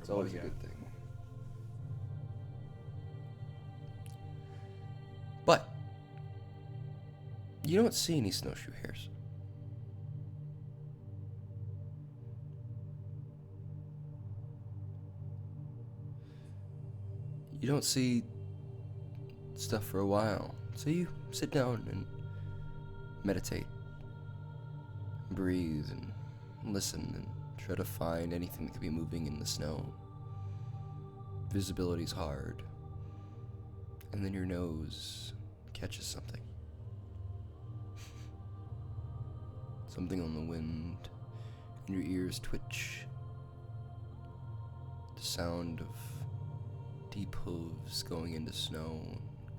It's always a good thing. But you don't see any snowshoe hares. You don't see stuff for a while. So you sit down and meditate, breathe, and listen, and try to find anything that could be moving in the snow. Visibility's hard. And then your nose catches something. Something on the wind, and your ears twitch. The sound of deep hooves going into snow,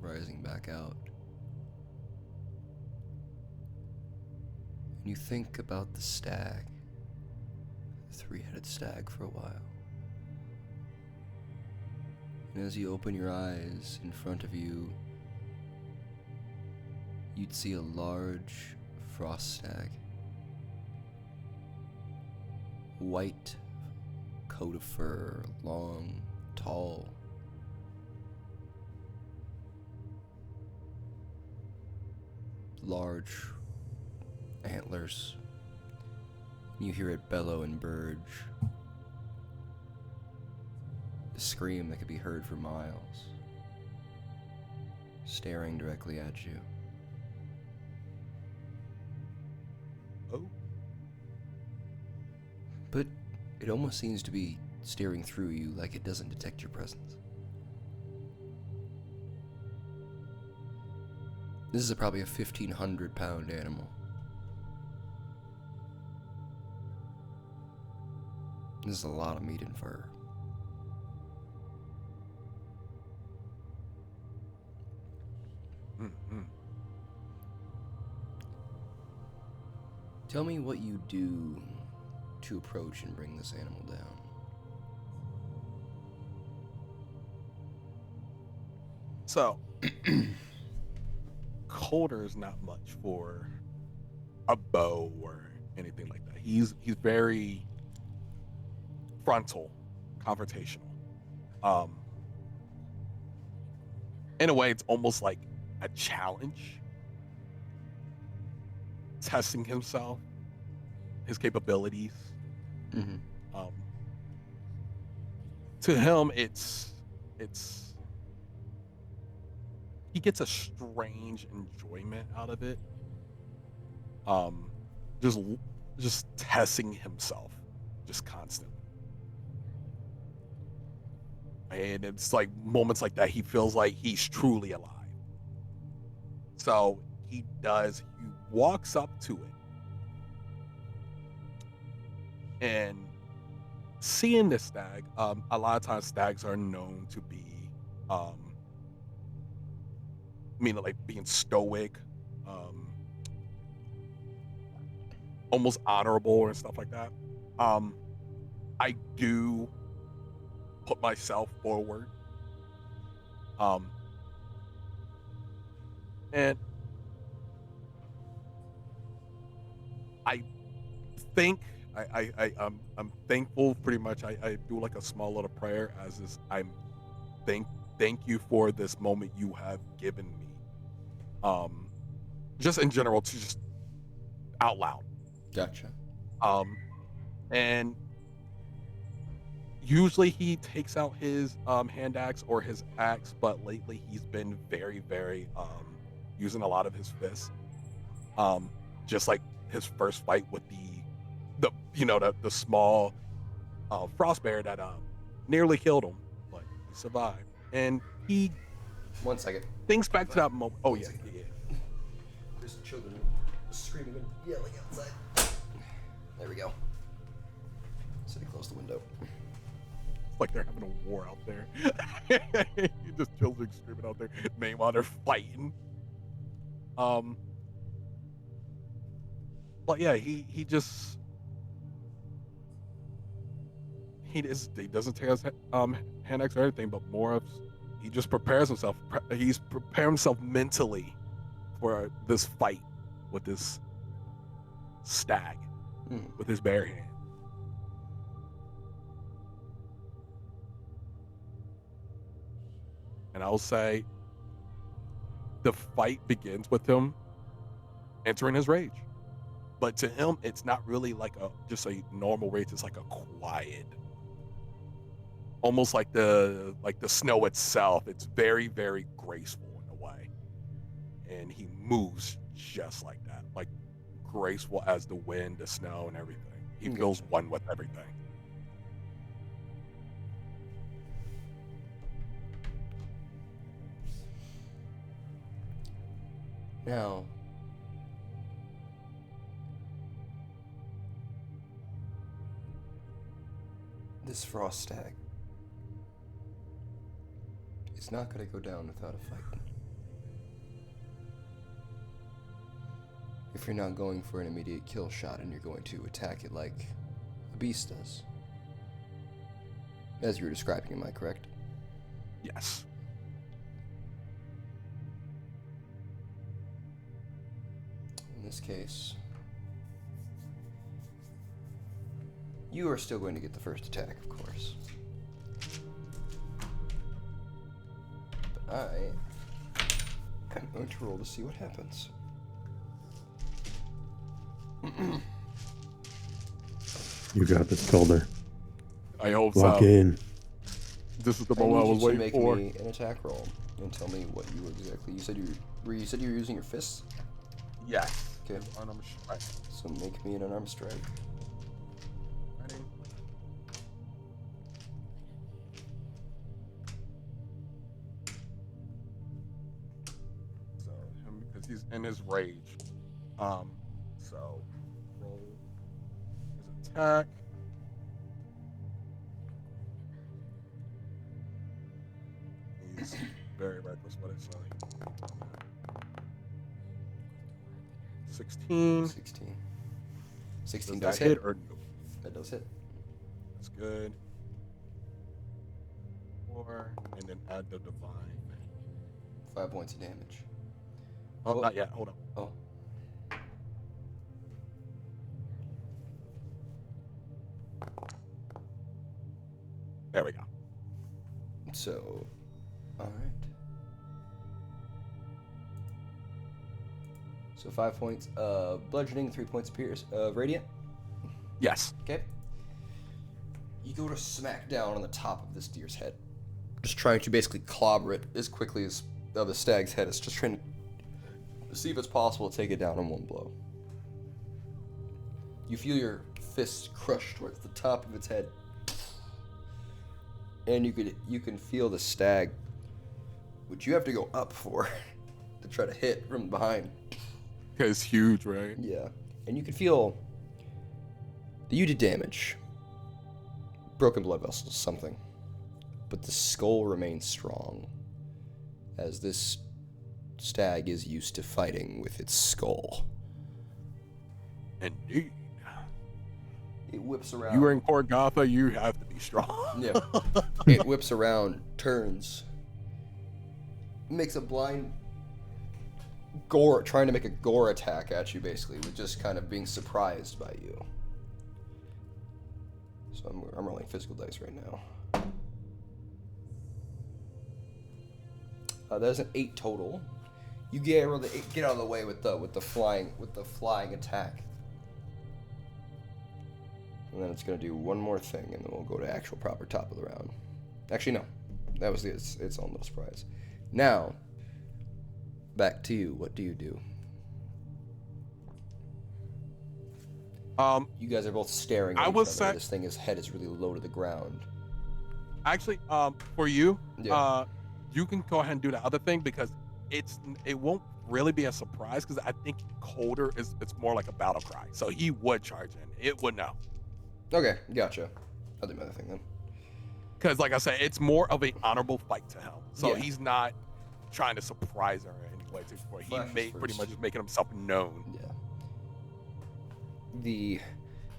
rising back out. And you think about the stag, the three-headed stag, for a while. And as you open your eyes, in front of you, you'd see a large frost stag. White coat of fur, long, tall. Large antlers. You hear it bellow and burge. A scream that could be heard for miles, staring directly at you. Oh. But it almost seems to be staring through you, like it doesn't detect your presence. This is probably a 1,500-pound animal. This is a lot of meat and fur. Mm-hmm. Tell me what you do to approach and bring this animal down. So, Coulter is not much for a bow or anything like that. He's very frontal, confrontational. In a way, it's almost like a challenge, testing himself, his capabilities. Mm-hmm. To him, it's he gets a strange enjoyment out of it. Just testing himself, just constantly. And it's like moments like that he feels like he's truly alive. So he walks up to it, and seeing this stag, a lot of times stags are known to be meaning like being stoic, almost honorable and stuff like that. I do put myself forward, and I think I'm thankful. Pretty much, I do like a small little prayer as is. Thank you for this moment you have given me. Just in general, to just out loud. Gotcha. And usually he takes out his hand axe or his axe, but lately he's been very, very using a lot of his fists. Just like his first fight with the small frost bear that nearly killed him, but he survived. And he 1 second. thinks back to that moment. Oh yeah. There's children screaming and yelling outside. There we go. Sitting close to the window. It's like they're having a war out there. Just children screaming out there. Meanwhile, they're fighting. But yeah, he doesn't take his hand axe or anything, but more of he just prepares himself. He's preparing himself mentally for this fight with this stag with his bare hand. And I'll say the fight begins with him entering his rage. But to him, it's not really like just a normal rage. It's like a quiet, almost like the snow itself. It's very, very graceful in a way. And he moves just like that, like graceful as the wind, the snow, and everything. He feels one with everything. Now, this frost stag is not going to go down without a fight. If you're not going for an immediate kill shot and you're going to attack it like a beast does. As you were describing, am I correct? Yes. In this case, you are still going to get the first attack, of course. But I am going to roll to see what happens. You got this, Calder. I hope Lock so. in. This is the moment I was waiting for. Make me an attack roll and tell me what you exactly. You said you were using your fists. Yes. Okay. Unarmed strike. So make me an unarmed strike. Ready? So him, because he's in his rage. So roll his attack. He's very reckless what it's like. 16. 16. 16 Does does that hit. or no? That does hit. That's good. 4, and then add the divine. 5 points of damage. Oh, Oh. not yet. Hold on. Oh. There we go. So, all right. So 5 points of bludgeoning, 3 points of pierce of radiant. Yes. Okay. You go to smack down on the top of this deer's head, just trying to basically clobber it as quickly as the stag's head is, just trying to see if it's possible to take it down in one blow. You feel your fists crush towards the top of its head, and you can feel the stag, which you have to go up for, to try to hit from behind. Because it's huge, right? Yeah, and you can feel that you did damage. Broken blood vessels, something. But the skull remains strong, as this stag is used to fighting with its skull. Indeed. It whips around. You are in Corgatha, you have to be strong. Yeah. It whips around, turns, makes a blind gore, trying to make a gore attack at you, basically, with just kind of being surprised by you. So I'm rolling physical dice right now. That's an 8 total. You get out of the way with the flying attack. And then it's gonna do one more thing, and then we'll go to actual proper top of the round. Actually, no, that was its own little surprise. Now, back to you. What do you do? You guys are both staring at each other. This thing, his head is really low to the ground. Actually, for you, Yeah. you can go ahead and do the other thing because it won't really be a surprise because I think Colder it's more like a battle cry. So he would charge in. It would know. Okay, gotcha. I'll do my other thing then. Because like I said, it's more of an honorable fight to him. So Yeah. he's not trying to surprise her in any way. He pretty much is making himself known. Yeah. The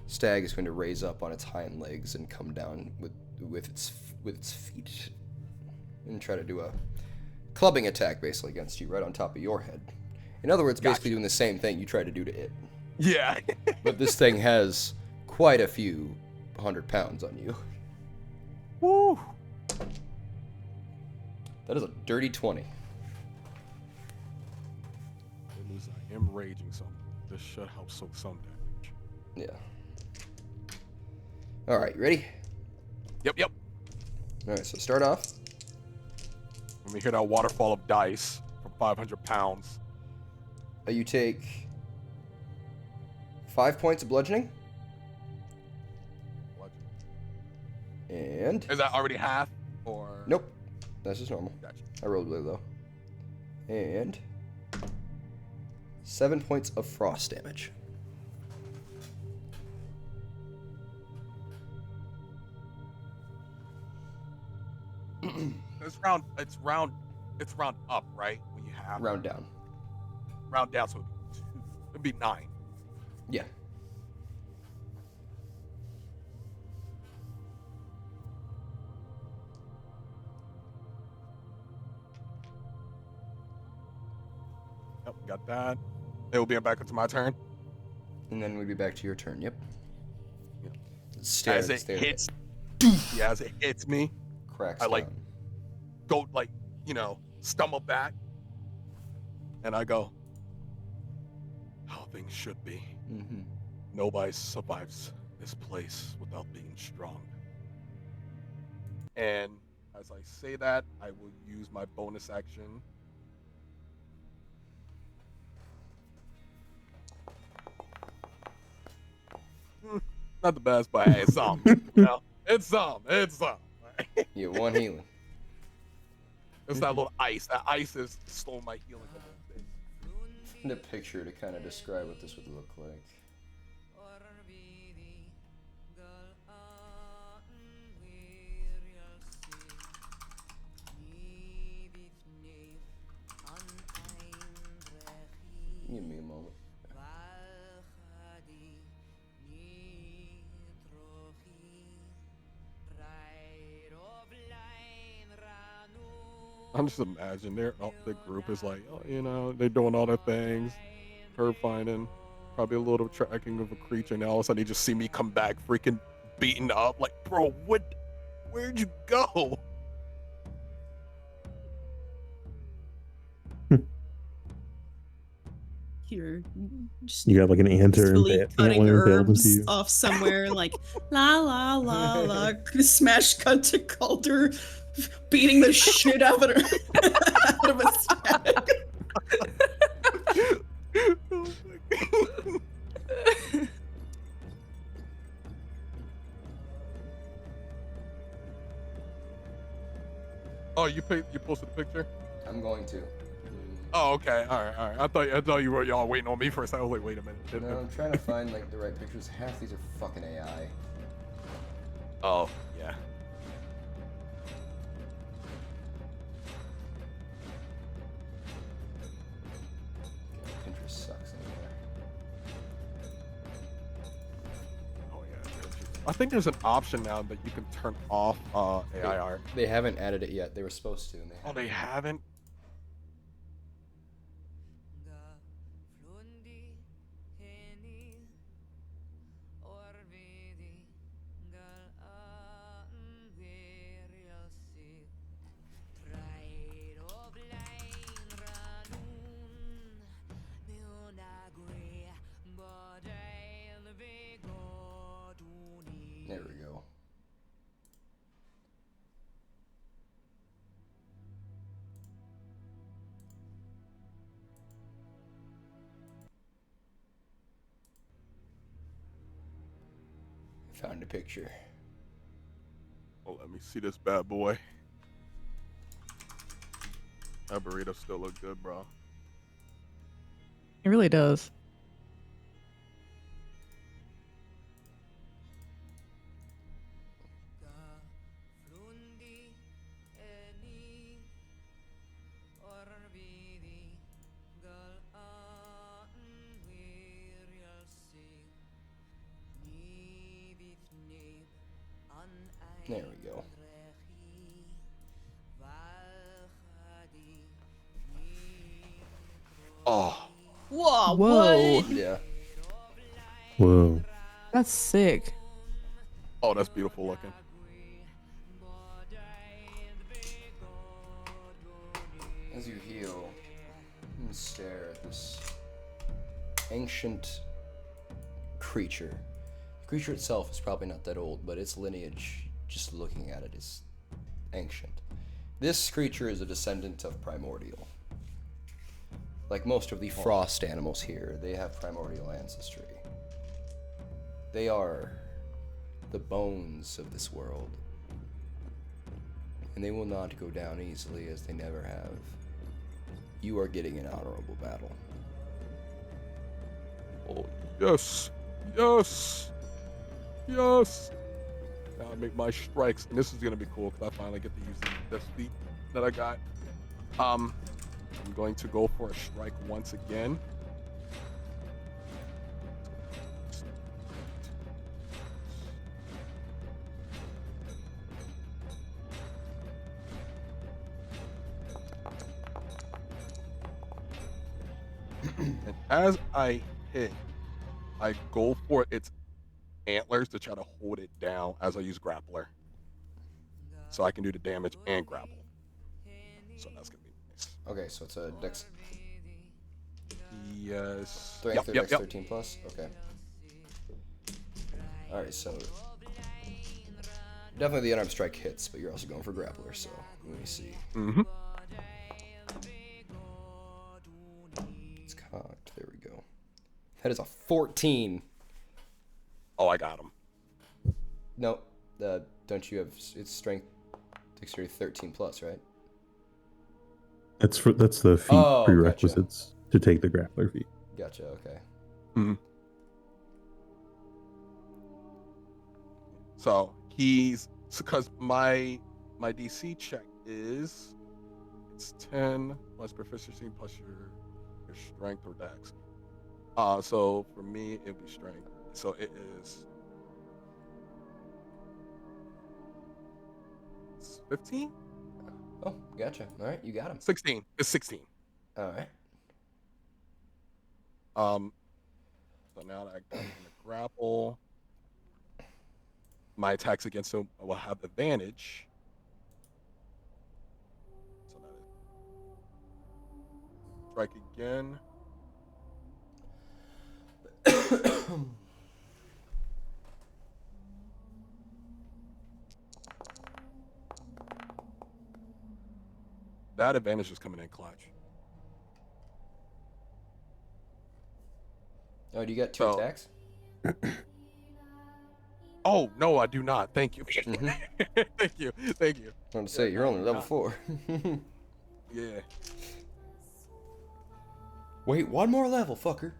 stag is going to raise up on its hind legs and come down with its feet and try to do a clubbing attack basically against you right on top of your head. In other words, basically doing the same thing you tried to do to it. Yeah. But this thing has quite a few 100 pounds on you. Woo. That is a dirty 20. Good news, I am raging, so this should help soak some damage. Yeah. All right, you ready? Yep. All right, so start off. Let me hear that waterfall of dice from 500 pounds. You take 5 points of bludgeoning. And... Is that already half, or? Nope. That's just normal. Gotcha. I rolled really low. And 7 points of frost damage. It's round up, right? When you have Round down. round down, so it'd be 9. Yeah. Yep, got that. It will be back into my turn. And then we'd be back to your turn. Yep. Yep. Stare, As it stare. hits, yeah, as it hits me, Cracks I like down. go stumble back, and I go, how things should be. Mm-hmm. Nobody survives this place without being strong. And as I say that, I will use my bonus action. Not the best, but hey, it's some. It's some. You get 1 healing. It's that little ice. That ice is slowing my healing a little bit. Find a picture to kind of describe what this would look like. Give me a moment. I'm just imagining the group is like, they're doing all their things, herb finding, probably a little tracking of a creature, and all of a sudden they just see me come back freaking beaten up. Like, bro, where'd you go? Here, just You got like an peacefully cutting antler impaled into herbs you. off somewhere, like la la la la. Smash cut to Calder beating the shit out of out of a stag. Oh my God. Oh, you posted a picture? I'm going to. Oh, okay. All right. I thought you were y'all waiting on me for a second. I was like, wait a minute. No, I'm trying to find like the right pictures. Half these are fucking AI. Oh, yeah. Pinterest sucks anyway. Oh yeah. I think there's an option now that you can turn off AI art. They haven't added it yet. They were supposed to. And Oh, they haven't. There we go. Found a picture. Oh, let me see this bad boy. That burrito still look good, bro. It really does. There we go. Oh, Whoa! Whoa. What? Yeah. Whoa. That's sick. that's beautiful looking. As you heal, and stare at this ancient creature. The creature itself is probably not that old, but its lineage, just looking at it, is ancient. This creature is a descendant of primordial. Like most of the frost animals here, they have primordial ancestry. They are the bones of this world. And they will not go down easily, as they never have. You are getting an honorable battle. Oh, yes. Yes. Yes. Now I make my strikes, and this is gonna be cool because I finally get to use this feat that I got. I'm going to go for a strike once again. And as I hit, I go for its antlers to try to hold it down as I use grappler. So I can do the damage and grapple. So that's gonna be nice. Okay, so it's a dex. Yes. Strength or dex Yep. 13 plus? Okay. Alright, so. Definitely the unarmed strike hits, but you're also going for grappler, so let me see. Mm-hmm. It's cocked. There we go. That is a 14. Oh, I got him. No, don't you have its strength dexterity 13 plus, right? That's the feat Oh, prerequisites to take the grappler feat. Gotcha, okay. Mm-hmm. So because my DC check is it's 10 plus proficiency plus your strength or dex. So for me it'd be strength. So it is 15? Oh, gotcha. Alright, you got him. 16. It's 16. Alright. So now that I got him in the grapple, my attacks against him will have advantage. So that is strike again. That advantage is coming in clutch. Oh, do you got two attacks? Oh no, I do not. Thank you. Mhm. Thank you. I want to say, you're only level 4. Yeah. Wait, one more level, fucker.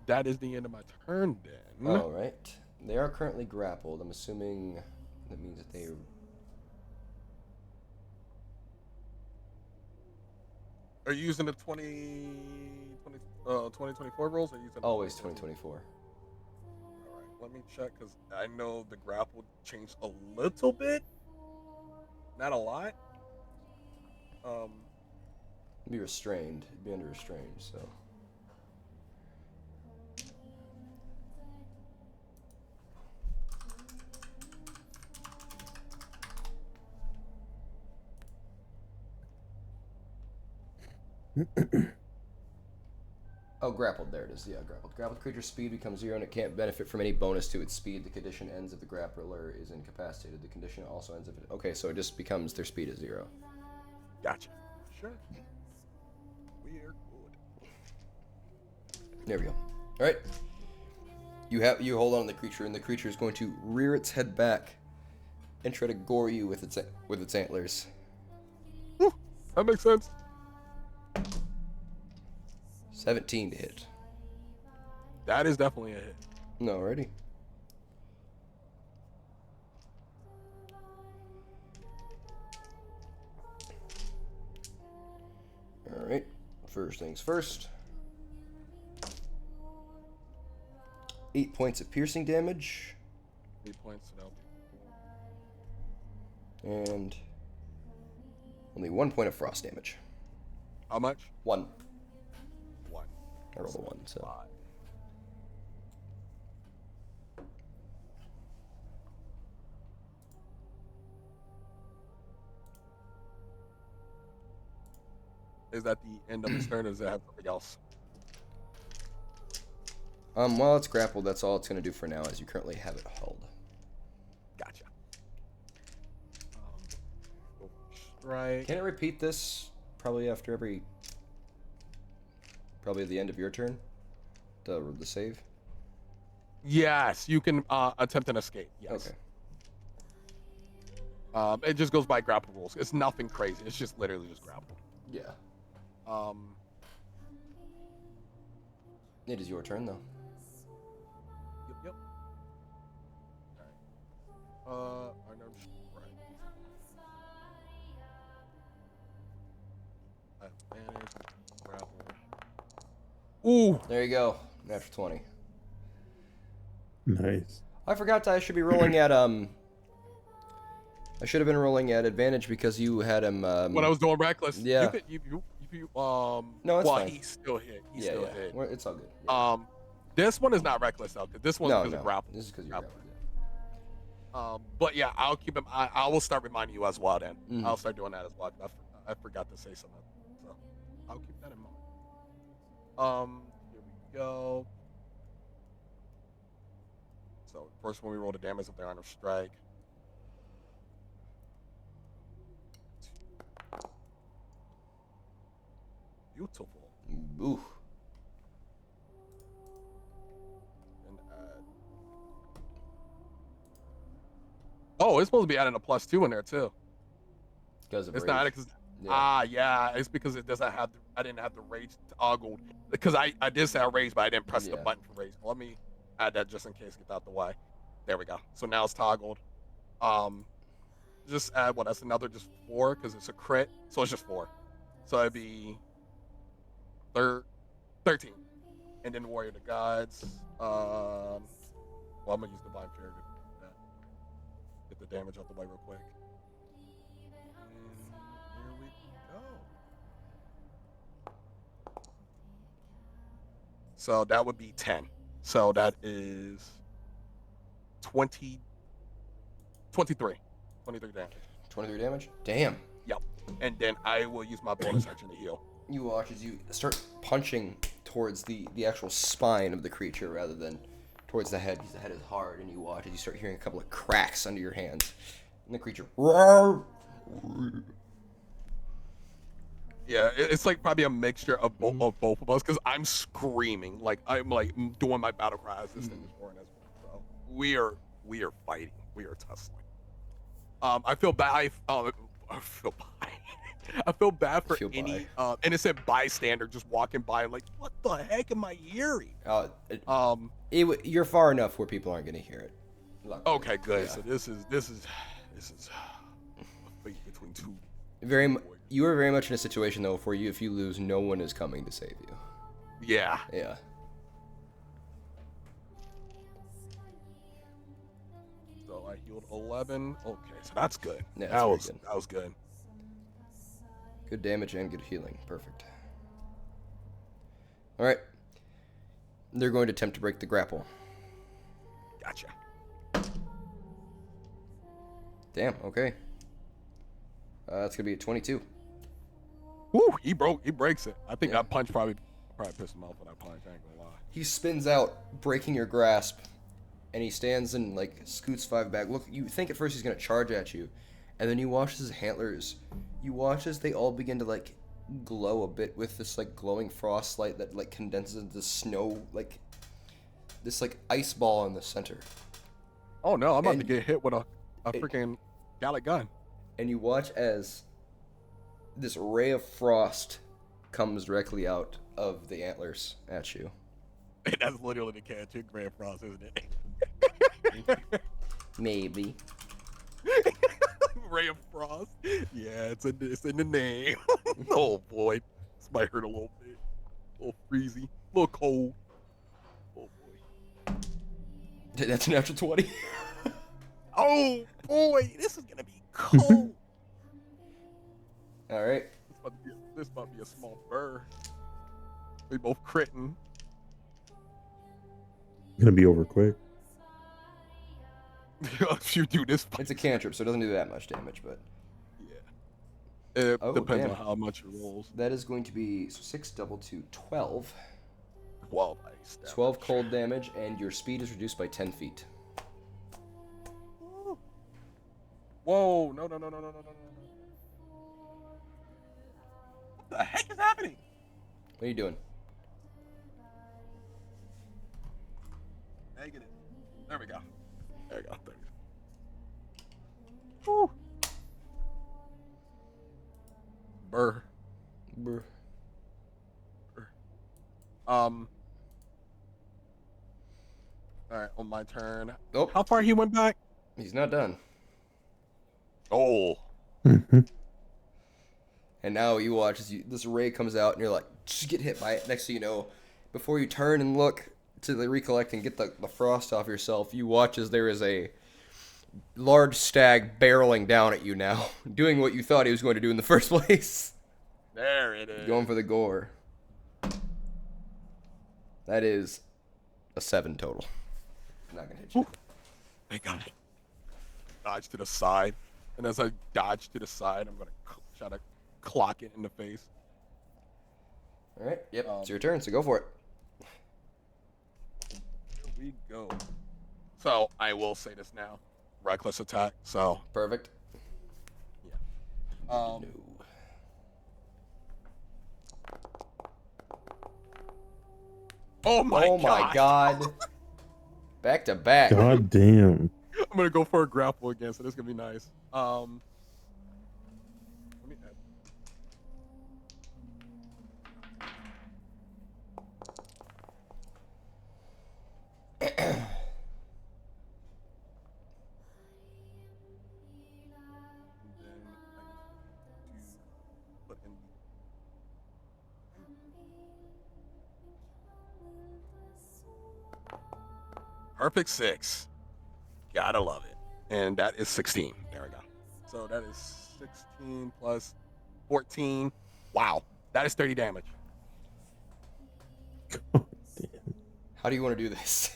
That is the end of my turn then. Alright. They are currently grappled. I'm assuming that means that they... Are you using the 2024 rolls? Or are you using Always 2024. Alright, let me check because I know the grapple changed a little bit. Not a lot. Be restrained. Be under restraint, so... Oh, grappled. There it is. Yeah, grappled. Grappled creature's speed becomes 0 and it can't benefit from any bonus to its speed. The condition ends if the grappler is incapacitated. The condition also ends if it... Okay, so it just becomes their speed is 0. Gotcha. Sure. We are good. There we go. All right. You hold on to the creature, and the creature is going to rear its head back and try to gore you with its antlers. Whew, that makes sense. 17 to hit. That is definitely a hit. Alrighty. Alright. First things first. 8 points of piercing damage. 8 points. No. And only 1 point of frost damage. How much? 1. 1. I rolled a 1, so. 5. Is that the end of his turn, or does it have something else? While it's grappled, that's all it's going to do for now, as you currently have it held. Gotcha. Right. Can it repeat this probably after every... Probably at the end of your turn? The save? Yes, you can attempt an escape. Yes. Okay. It just goes by grapple rules. It's nothing crazy. It's just literally just grapple. Yeah. Um. It is your turn, though. Yep. All right. I know. Right. Advantage. Grapple. Ooh. There you go. Natural 20. Nice. I forgot I should be rolling at I should have been rolling at advantage because you had him. When I was doing reckless. Yeah. You No, it's well, fine. he still hit. He Yeah, still yeah. hit. Well, it's all good. Yeah. This one is not reckless though. This one's because of grapple. This is because you're Grapple. grappling. But yeah, I'll keep him. I will start reminding you as well. Then Mhm. I'll start doing that as well. I forgot to say something, so I'll keep that in mind. Here we go. So first one we roll the damage if they're on a strike. Beautiful. Ooh. And add. Oh, it's supposed to be adding a +2 in there too. Because of It's rage. not because yeah, it's because it doesn't have. I didn't have the rage toggled because I did say rage, but I didn't press the Yeah. button for rage. Let me add that just in case, get out the way. There we go. So now it's toggled. Just add what? That's another just 4 because it's a crit, so it's just 4. So it'd be 13, and then Warrior of the Gods. Well, I'm gonna use Divine Fury to do that. Get the damage out the way real quick. And here we go. So that would be 10. So that is 23 damage. 23 damage? Damn. Yep. And then I will use my bonus action to heal. You watch as you start punching towards the actual spine of the creature rather than towards the head, because the head is hard, and you watch as you start hearing a couple of cracks under your hands. And the creature... Yeah, it's like probably a mixture of both of us, because I'm screaming, like I'm like doing my battle cry as this thing is roaring as well. So we are fighting, we are tussling. I feel bad. I feel bad. I feel bad for any innocent bystander just walking by, like, what the heck am I hearing? You're far enough where people aren't going to hear it. Luckily. Okay, good. Yeah. So this is a fight between two. You are very much in a situation though where if you lose, no one is coming to save you. Yeah. Yeah. So I healed 11. Okay, so that's good. Yeah, that was good. That was good. Good damage and good healing. Perfect. All right. They're going to attempt to break the grapple. Gotcha. Damn. Okay. That's gonna be a 22. Woo! He breaks it. I think that punch probably pissed him off with that punch. I ain't gonna lie. He spins out, breaking your grasp, and he stands and like scoots 5 back. Look, you think at first he's gonna charge at you, and then you watch his antlers. You watch as they all begin to like glow a bit with this like glowing frost light that like condenses into snow, like this like ice ball in the center. Oh no! I'm about to get hit with a freaking Gallic gun. And you watch as this ray of frost comes directly out of the antlers at you. That's literally the catch in Grand Frost, isn't it? Maybe. Ray of Frost. Yeah, it's in the name. Oh boy, this might hurt a little bit. A little freezy, a little cold. Oh boy. That's a natural 20. Oh boy, this is gonna be cold. All right. This about to be a small burr. We both critting. Gonna be over quick. If you do this, It's a cantrip, so it doesn't do that much damage, but yeah. It Oh, depends damn. on how much it rolls. That is going to be 6 double 2, 12. 12 ice damage. 12 cold damage, and your speed is reduced by 10 feet. Whoa! No! What the heck is happening? What are you doing? Negative. There we go. There we go. Woo. Burr. Brr. All right, on my turn. Oh, How far he went back? he's not done. Oh. Mhm. And now you watch as this ray comes out, and you're like, just get hit by it. Next thing you know, before you turn and look to recollect and get the frost off yourself, you watch as there is a large stag barreling down at you now, doing what you thought he was going to do in the first place. There it is. Going for the gore. That is a 7 total. I'm not going to hit you. Thank God. Dodge to the side. And as I dodge to the side, I'm going to try to clock it in the face. All right. Yep. It's your turn, so go for it. Here we go. So I will say this now. Reckless attack. So Perfect. no. Oh my God. Back to back. God damn. I'm gonna go for a grapple again, so this is gonna be nice. Let me add. Perfect 6. Gotta love it. And that is 16. There we go. So that is 16 plus 14. Wow. That is 30 damage. How do you want to do this?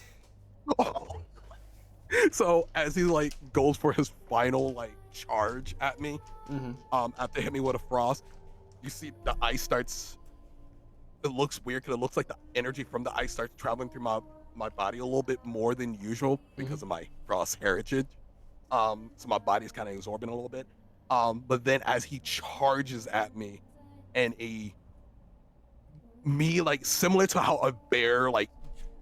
So as he like goes for his final like charge at me, Mm-hmm. after hit me with a frost, you see the ice starts. It looks weird because it looks like the energy from the ice starts traveling through my body a little bit more than usual because of my frost heritage. So my body's kind of absorbing a little bit. But then as he charges at me, and me like similar to how a bear like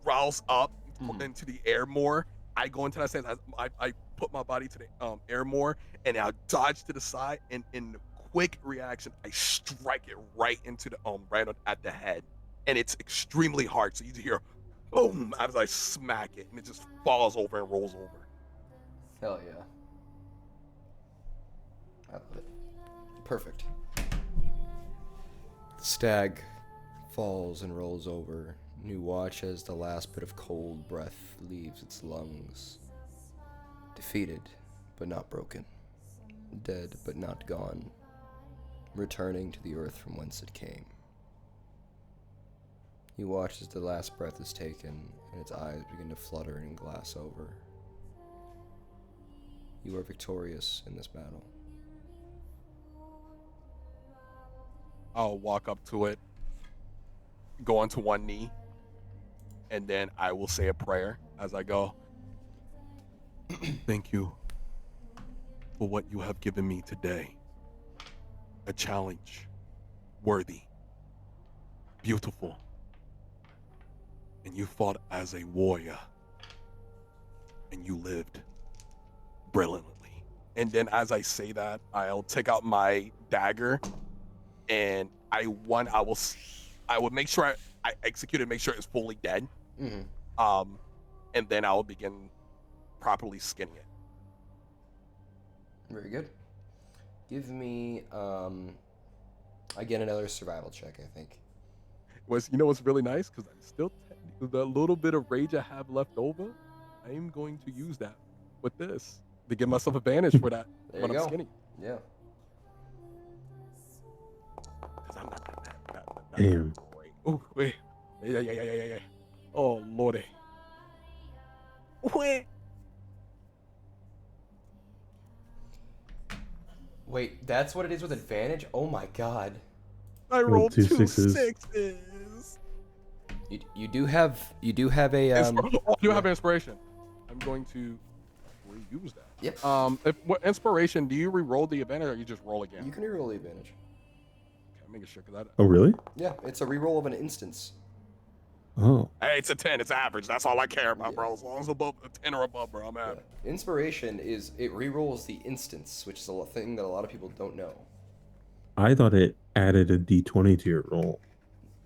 growls up into the air more, I go into that sense. I put my body to the air more, and I dodge to the side, and in quick reaction, I strike it right into the right at the head, and it's extremely hard. So you hear boom as I smack it, and it just falls over and rolls over. Hell yeah. I love it. Perfect. The stag falls and rolls over. You watch as the last bit of cold breath leaves its lungs. Defeated, but not broken. Dead, but not gone. Returning to the earth from whence it came. You watch as the last breath is taken, and its eyes begin to flutter and glass over. You are victorious in this battle. I'll walk up to it, go onto one knee, and then I will say a prayer as I go. Thank you for what you have given me today. A challenge, worthy, beautiful, and you fought as a warrior, and you lived brilliantly. And then as I say that, I'll take out my dagger, and I will make sure I execute it, make sure it's fully dead. Mm-hmm. And then I will begin properly skinning it. Very good. Give me, again, another survival check, I think. What's really nice, because I'm still the little bit of rage I have left over, I'm going to use that with this to give myself advantage for that There when you I'm go. skinning. Yeah. Because I'm not that Damn. great. Oh, wait. Yeah. Oh, lordy. Wait. Wait, that's what it is with advantage? Oh my god. I Rolled rolled two 2 sixes. sixes. You do have a Oh, you yeah. have inspiration. I'm going to reuse that. Yep. What inspiration? Do you re-roll the advantage, or you just roll again? You can reroll the advantage. Okay, I'm making sure because Oh, really? Yeah, it's a reroll of an instance. Oh. hey, it's a 10. It's average. That's all I care about, Yeah. bro. As long as above a 10 or above, bro, I'm Yeah. happy. Inspiration is it rerolls the instance, which is a thing that a lot of people don't know. I thought it added a d20 to your roll.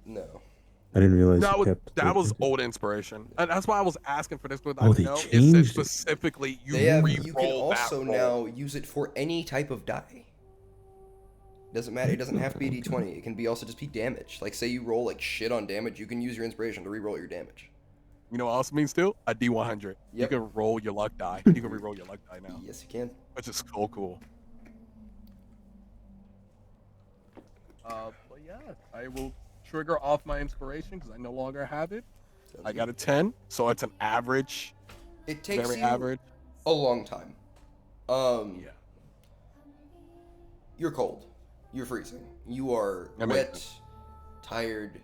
No. I didn't realize That it was kept. that was old inspiration, and that's why I was asking for this. Because Oh, I they know it said changed it. specifically you You can re-roll that also roll. now use it for any type of die. Doesn't matter. It doesn't have to be d20. It can be also just be damage. Like say you roll like shit on damage, you can use your inspiration to reroll your damage. You know what else means too? A D100. You Yep. can roll your luck die. You can re-roll your luck die now, Yes, you can. which is so cool. But yeah, I will trigger off my inspiration because I no longer have it. Sounds I good. got a 10, so it's an average, It takes very you average. a long time. Yeah. You're cold. You're freezing. You are I mean- wet, tired.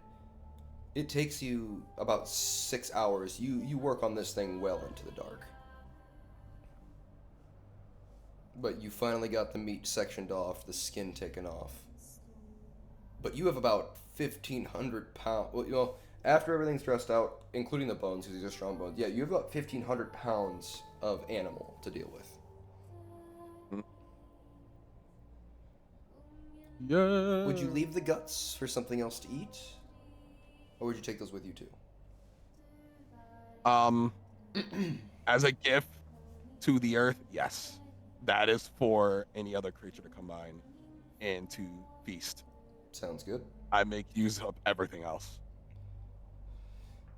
It takes you about 6 hours. You work on this thing well into the dark. But you finally got the meat sectioned off, the skin taken off. But you have about 1,500 pounds. Well, you know, after everything's dressed out, including the bones, because these are strong bones. Yeah, you have about 1,500 pounds of animal to deal with. Yeah. Would you leave the guts for something else to eat? Or would you take those with you too? As a gift to the earth, yes. That is for any other creature to combine and to feast. Sounds good. I make use of everything else.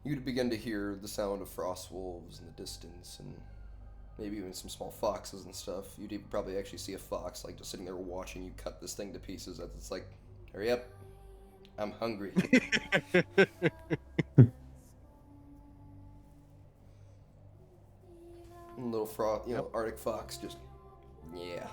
You'd begin to hear the sound of frost wolves in the distance, and maybe even some small foxes and stuff. You'd even probably actually see a fox like just sitting there watching you cut this thing to pieces. As it's like, hurry up, I'm hungry. And little Arctic fox just, yeah.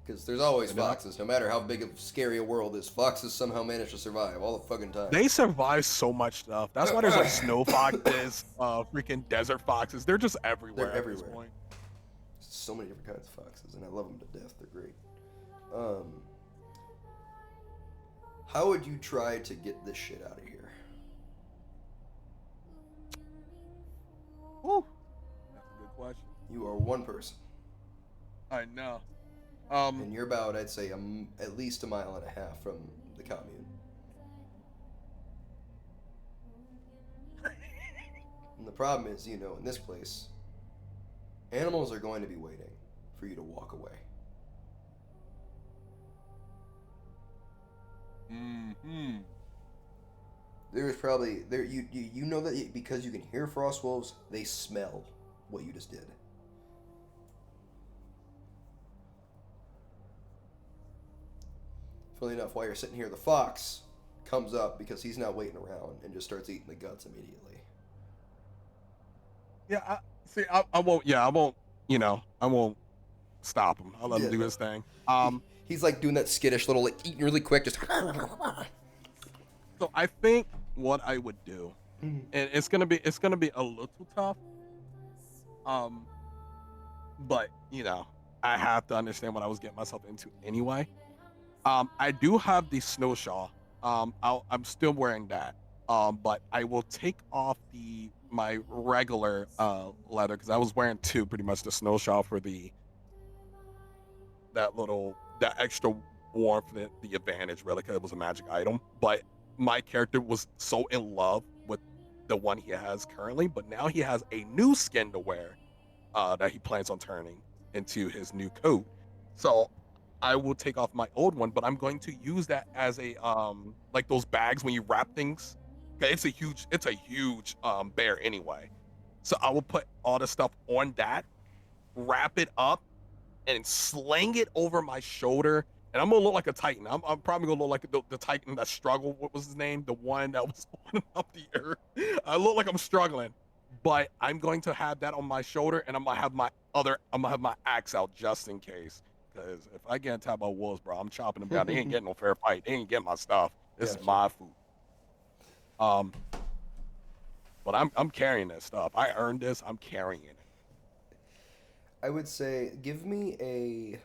Because there's always foxes, no matter how big of scary a world is. Foxes somehow manage to survive all the fucking time. They survive so much stuff. That's why there's like snow foxes, freaking desert foxes. They're just everywhere. They're at this everywhere. point. So many different kinds of foxes, and I love them to death. They're great. How would you try to get this shit out of here? Woo. That's a good question. You are one person, I know. and you're about, I'd say, at least a mile and a half from the commune. And the problem is, you know, in this place, animals are going to be waiting for you to walk away. Mm-hmm. There's probably you know that because you can hear frost wolves, they smell what you just did. Funnily enough, while you're sitting here, the fox comes up because he's not waiting around and just starts eating the guts immediately. Yeah, I won't. Yeah, I won't. You know, I won't stop him. I'll let him do his thing. He's like doing that skittish little like eating really quick, just. So I think what I would do, and it's gonna be a little tough. But you know, I have to understand what I was getting myself into anyway. I do have the snow shawl. I'm still wearing that. But I will take off my regular leather because I was wearing two, pretty much the snow shawl for that extra warmth, the advantage, really, because it was a magic item. But my character was so in love with the one he has currently, but now he has a new skin to wear that he plans on turning into his new coat. So I will take off my old one, but I'm going to use that as a like those bags when you wrap things. Okay, it's a huge bear anyway. So I will put all the stuff on that, wrap it up, and sling it over my shoulder. And I'm gonna look like a Titan. I'm probably gonna look like the Titan that struggled. What was his name? The one that was on up the earth. I look like I'm struggling, but I'm going to have that on my shoulder, and I'm gonna have my I'm gonna have my axe out just in case. Because if I get attacked by wolves, bro, I'm chopping them down. They ain't getting no fair fight. They ain't getting my stuff. This is Gotcha. my food. But I'm carrying this stuff. I earned this. I'm carrying it. I would say give me a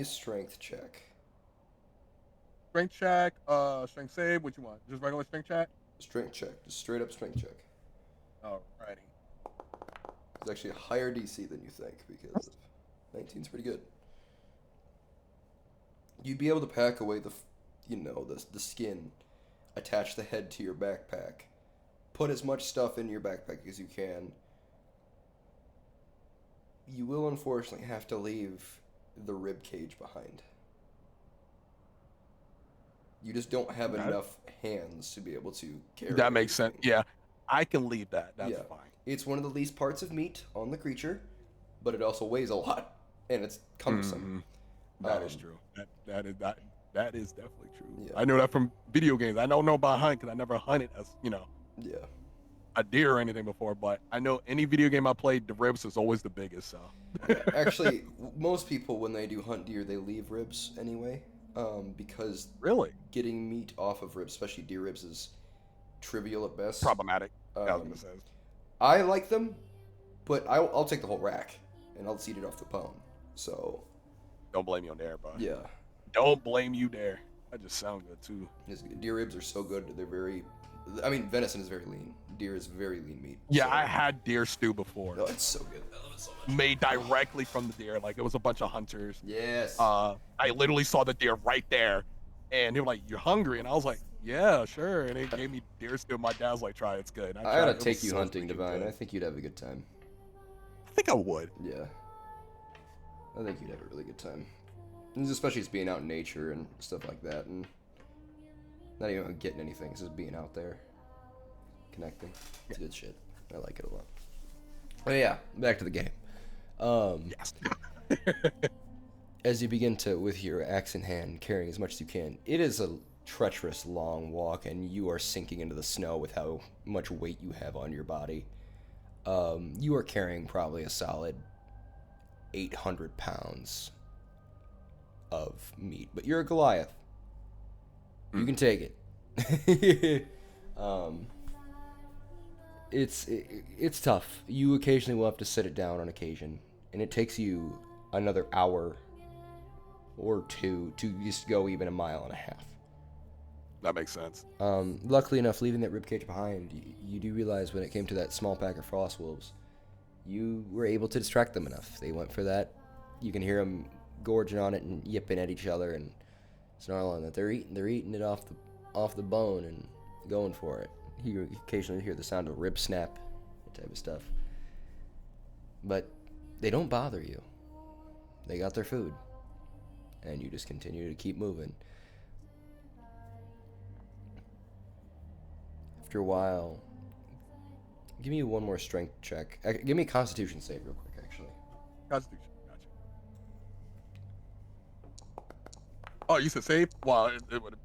strength check. Strength check, strength save. What you want? Just regular strength check? Strength check, just straight up strength check. Alrighty. It's actually a higher DC than you think because 19's pretty good. You'd be able to pack away the skin, attach the head to your backpack, put as much stuff in your backpack as you can. You will unfortunately have to leave the rib cage behind. You just don't have enough hands to be able to carry. That makes everything. sense. Yeah, I can leave that. That's Yeah. fine. It's one of the least parts of meat on the creature, but it also weighs a lot, and it's cumbersome. That is true. That is definitely true. Yeah. I know that from video games. I don't know about hunting because I never hunted Yeah. a deer or anything before, but I know any video game I played, the ribs is always the biggest. So Actually, most people when they do hunt deer, they leave ribs anyway, because really getting meat off of ribs, especially deer ribs, is trivial at best. problematic. I was Um, gonna say. I like them, but I'll take the whole rack, and I'll just eat it off the bone. So, Don't blame me on there, bro. yeah. Don't blame you there. That just sound good too. Deer ribs are so good. They're very... I mean, venison is very lean. Deer is very lean meat. Yeah, so- I had deer stew before. Oh, it's so good. I love it so much. Made directly from the deer. Like it was a bunch of hunters. Yes. I literally saw the deer right there, and they were like, "You're hungry?" And I was like, "Yeah, sure." And they gave me deer stew. My dad's like, "Try, it's good." And I tried gotta it. It take was you so hunting, freaking Divine. good. I think you'd have a good time. I think I would. Yeah. I think you'd have a really good time. And especially just being out in nature and stuff like that, and not even getting anything, it's just being out there, connecting. It's good shit. I like it a lot. But yeah, back to the game. Yes. As you begin to, with your axe in hand, carrying as much as you can, it is a treacherous long walk, and you are sinking into the snow with how much weight you have on your body. You are carrying probably a solid 800 pounds of meat, but you're a Goliath. You can take it. It's tough. You occasionally will have to set it down on occasion, and it takes you another hour or two to just go even a mile and a half. That makes sense. Luckily enough, leaving that ribcage behind, you do realize when it came to that small pack of frost wolves, you were able to distract them enough. They went for that. You can hear them gorging on it and yipping at each other and snarling that they're eating it off the bone and going for it. You occasionally hear the sound of rib snap, that type of stuff. But they don't bother you. They got their food, and you just continue to keep moving. After a while, give me one more strength check. Give me a Constitution save real quick, actually. Constitution. Gotcha. Oh, you said save? Well, it would have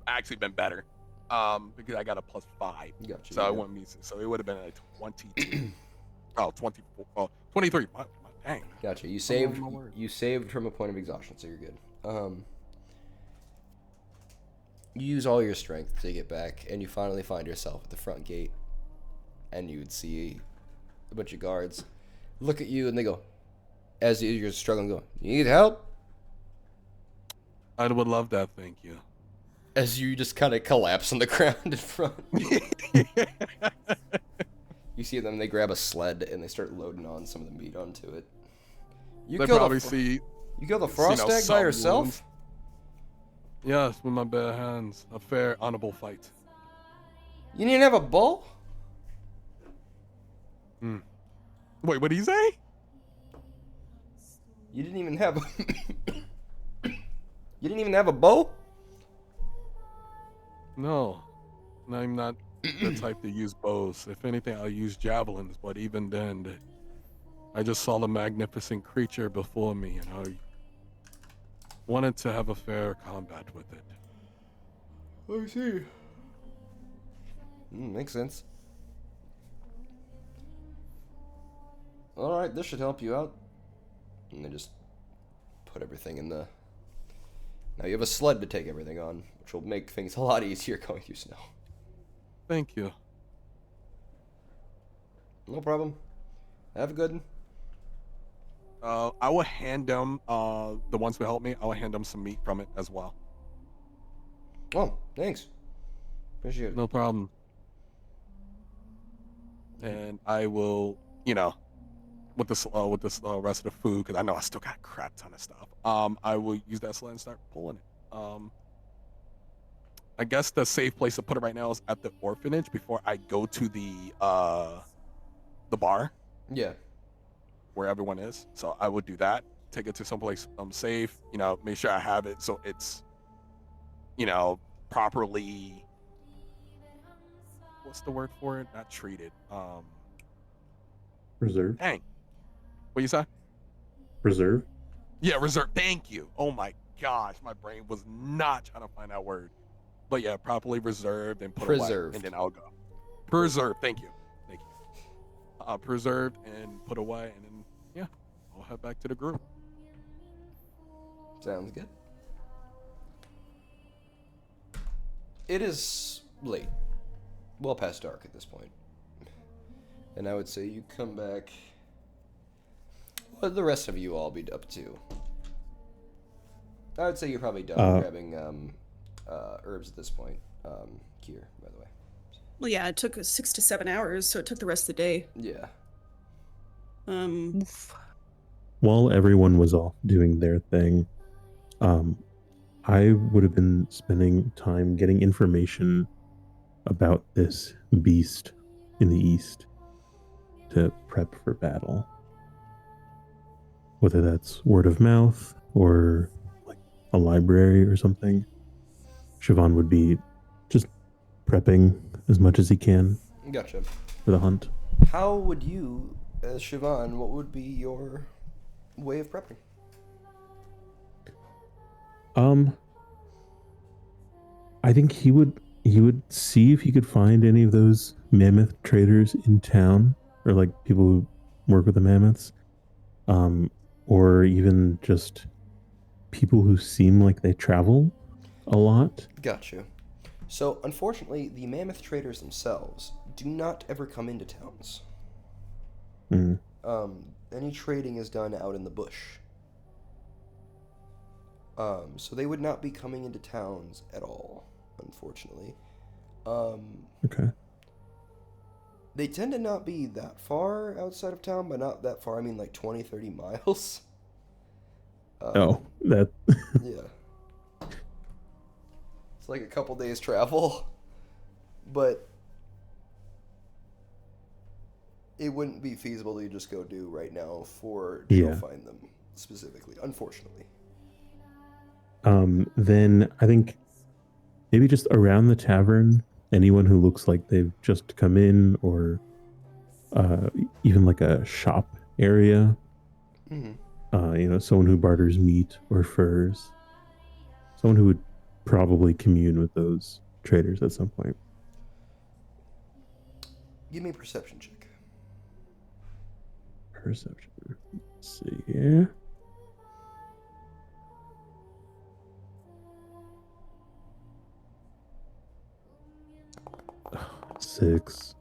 actually been better. Because I got a +5. Gotcha. So yeah. I wouldn't be, so it would have been like 22. 24. 23. Dang. Gotcha. You Oh, my word. saved from a point of exhaustion, so you're good. You use all your strength to get back, and you finally find yourself at the front gate, and you would see a bunch of guards look at you, and they go, as you're struggling, go, "You need help?" I would love that, thank you. As you just kind of collapse on the ground in front. You see them, they grab a sled, and they start loading on some of the meat onto it. You They kill probably the, see, you kill the frost stag by some yourself? wounds. Yes, with my bare hands. A fair, honorable fight. You didn't have a bow? Wait, what did he say? You didn't even have you didn't even have a bow? No, I'm not the type to use bows. If anything, I'll use javelins, but even then, I just saw the magnificent creature before me, and I wanted to have a fair combat with it. I see. Makes sense. All right, this should help you out. And they just put everything in the. Now you have a sled to take everything on, which will make things a lot easier going through snow. Thank you. No problem. Have a good one. I will hand them the ones who help me. I will hand them some meat from it as well. Oh, thanks. Appreciate it. No problem. And I will, with this rest of the food, because I know I still got a crap ton of stuff. I will use that sled and start pulling it. I guess the safe place to put it right now is at the orphanage before I go to the bar Yeah. where everyone is. So I would do that. Take it to someplace safe. Make sure I have it so it's, properly. What's the word for it? Not treated. Reserve. Dang. What you say? Reserve. Yeah, reserve. Thank you. Oh my gosh, my brain was not trying to find that word. But yeah, properly reserved and put Preserved. away, and then I'll go. Preserved. Thank you. Preserved and put away, and then yeah, I'll head back to the group. Sounds good. It is late. Well past dark at this point. And I would say you come back. What would the rest of you all be up to? I would say you're probably done grabbing herbs at this point. Kier, by the way. Well, yeah, it took 6 to 7 hours, so it took the rest of the day. Yeah. While everyone was off doing their thing, I would have been spending time getting information about this beast in the east to prep for battle. Whether that's word of mouth or like a library or something, Siobhan would be just prepping as much as he can Gotcha. for the hunt. How would you, as Siobhan, what would be your way of prepping? I think he would see if he could find any of those mammoth traders in town, or like people who work with the mammoths, or even just people who seem like they travel a lot. Gotcha. So, unfortunately, the mammoth traders themselves do not ever come into towns. Mm. Any trading is done out in the bush. So they would not be coming into towns at all, unfortunately. Okay. They tend to not be that far outside of town, but not that far. I mean, like 20, 30 miles. That. Yeah. It's like a couple days travel. But it wouldn't be feasible to just go do right now to go find them specifically, unfortunately. Then I think maybe just around the tavern, anyone who looks like they've just come in, or even like a shop area. Mm-hmm. Someone who barters meat or furs. Someone who would probably commune with those traders at some point. Give me a perception check. Perception. Let's see here. Six.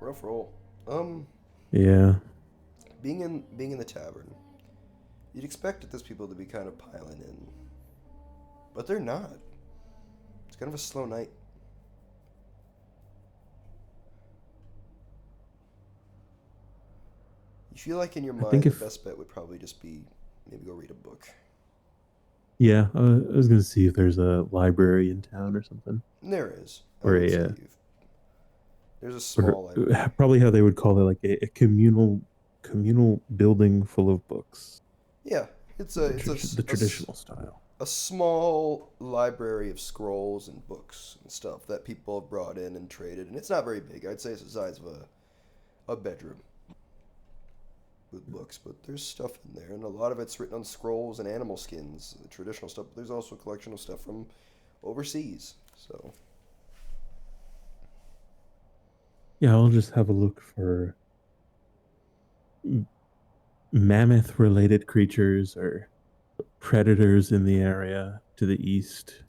Rough roll. Yeah. Being in the tavern, you'd expect those people to be kind of piling in, but they're not. It's kind of a slow night. You feel like in your mind the best bet would probably just be maybe go read a book. Yeah, I was gonna see if there's a library in town or something. There is. Or there's a small library. Probably how they would call it, like a communal building full of books. Yeah, it's the traditional style. A small library of scrolls and books and stuff that people have brought in and traded, and it's not very big. I'd say it's the size of a bedroom with books, but there's stuff in there, and a lot of it's written on scrolls and animal skins, the traditional stuff. But there's also a collection of stuff from overseas. So Yeah, I'll just have a look for mammoth-related creatures or predators in the area to the east.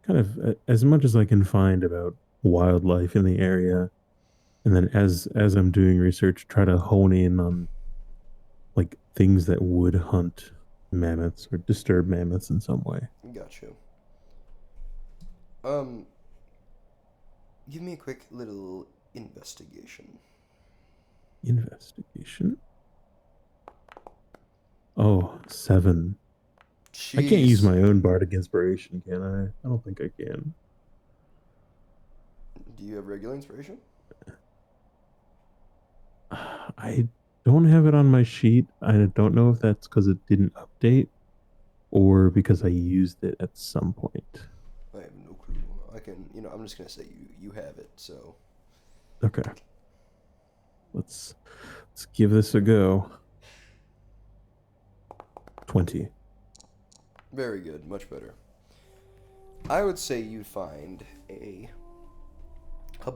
Kind of as much as I can find about wildlife in the area, and then as I'm doing research, try to hone in on like things that would hunt mammoths or disturb mammoths in some way. Got you. Um, give me a quick little investigation. Investigation. Oh, 7. I can't use Jeez. my own bardic inspiration, can I? I don't think I can. Do you have regular inspiration? I don't have it on my sheet. I don't know if that's because it didn't update or because I used it at some point. I have no clue. I can, I'm just gonna say you have it. So Okay. Let's give this a go. 20. very good, much better. I would say you find a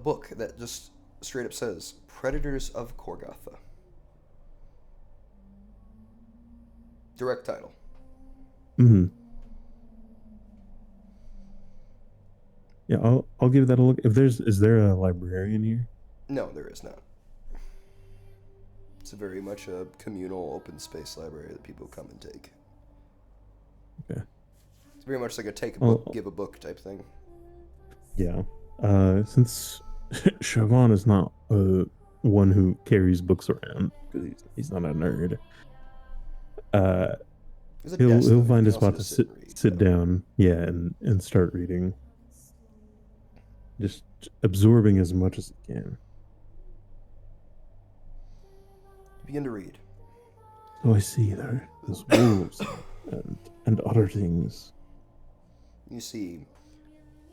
book that just straight up says Predators of Corgatha. Direct title. Hmm. Yeah, I'll give that a look. Is there a librarian here? No, there is not. It's very much a communal open space library that people come and take. Okay. It's very much like a take a Well, book, give a book type thing. yeah. Since Siobhan is not one who carries books around because he's not a nerd. There's a desk, He'll though. You find a can also spot to just sit and read. sit down, yeah, and start reading. Just absorbing as much as he can. Begin to read. So I see there's wolves and other things. You see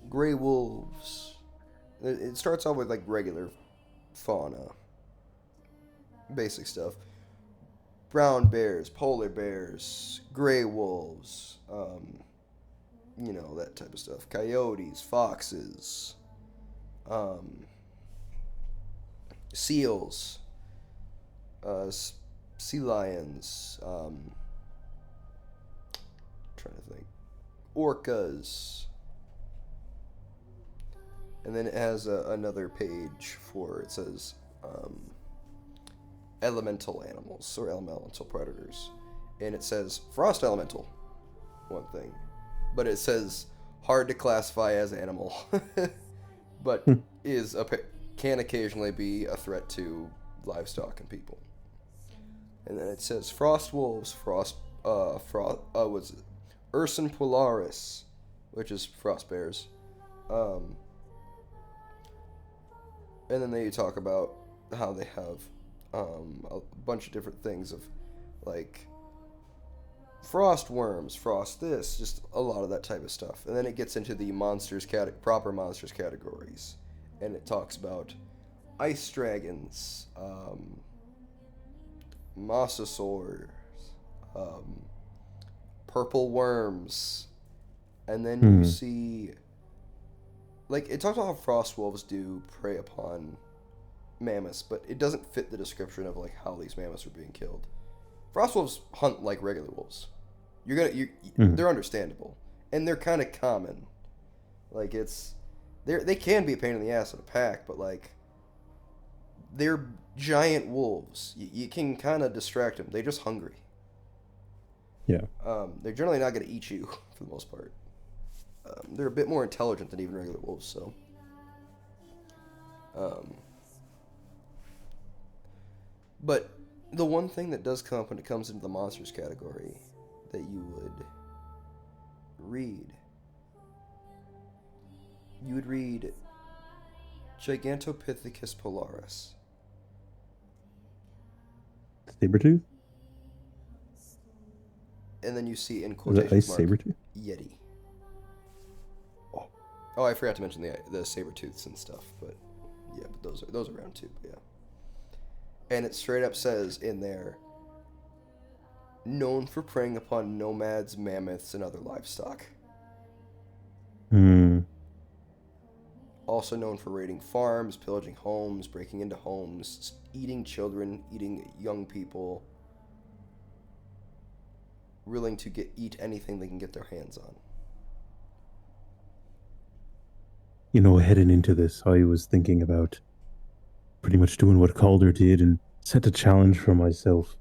gray wolves. It starts off with like regular fauna, basic stuff. Brown bears, polar bears, gray wolves, that type of stuff. Coyotes, foxes, um, seals, sea lions, trying to think, orcas, and then it has another page for it says elemental animals or elemental predators, and it says frost elemental, one thing, but it says hard to classify as animal, but can occasionally be a threat to livestock and people. And then it says frost wolves, was it Urson polaris, which is frost bears. And then they talk about how they have a bunch of different things of like frost worms, frost this, just a lot of that type of stuff. And then it gets into the proper monsters categories, and it talks about ice dragons, mosasaurs, purple worms, and then you see like it talks about how frost wolves do prey upon mammoths, but it doesn't fit the description of like how these mammoths are being killed. Frost wolves hunt like regular wolves. They're understandable, and they're kind of common. Like they can be a pain in the ass in a pack, but like they're giant wolves. You can kind of distract them. They're just hungry. Yeah. They're generally not going to eat you for the most part. They're a bit more intelligent than even regular wolves, so. But the one thing that does come up when it comes into the monsters category that you would read Gigantopithecus polaris. Sabretooth? And then you see in Is that quotation ice mark sabretooth? Yeti. Oh, I forgot to mention the saber tooths and stuff, but yeah, but those are around too, but yeah. And it straight up says in there, known for preying upon nomads, mammoths, and other livestock. also known for raiding farms, pillaging homes, breaking into homes, eating children, eating young people, willing to eat anything they can get their hands on. You know, heading into this, I was thinking about pretty much doing what Calder did and set a challenge for myself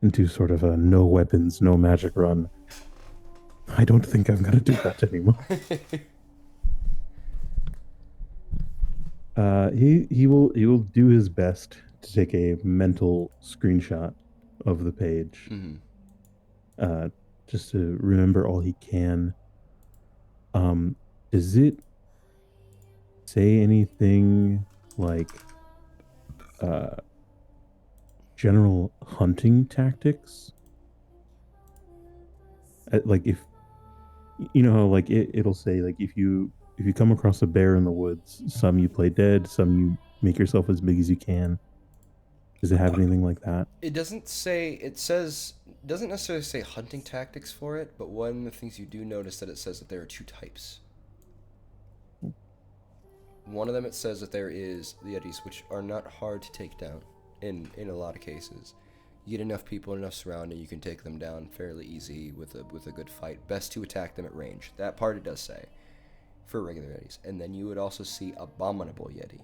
into sort of a no weapons, no magic run. I don't think I'm gonna do that anymore. He will do his best to take a mental screenshot of the page, just to remember all he can. Does it say anything like general hunting tactics? Like if you know how like it'll say like if you come across a bear in the woods, some you play dead, some you make yourself as big as you can. Does it have anything like that? It doesn't say, it says, doesn't necessarily say hunting tactics for it, but one of the things you do notice that it says that there are two types. One of them, it says that there is the Yetis, which are not hard to take down in a lot of cases. You get enough people, enough surrounding, you can take them down fairly easy with a good fight. Best to attack them at range. That part it does say for regular Yetis. And then you would also see Abominable Yeti.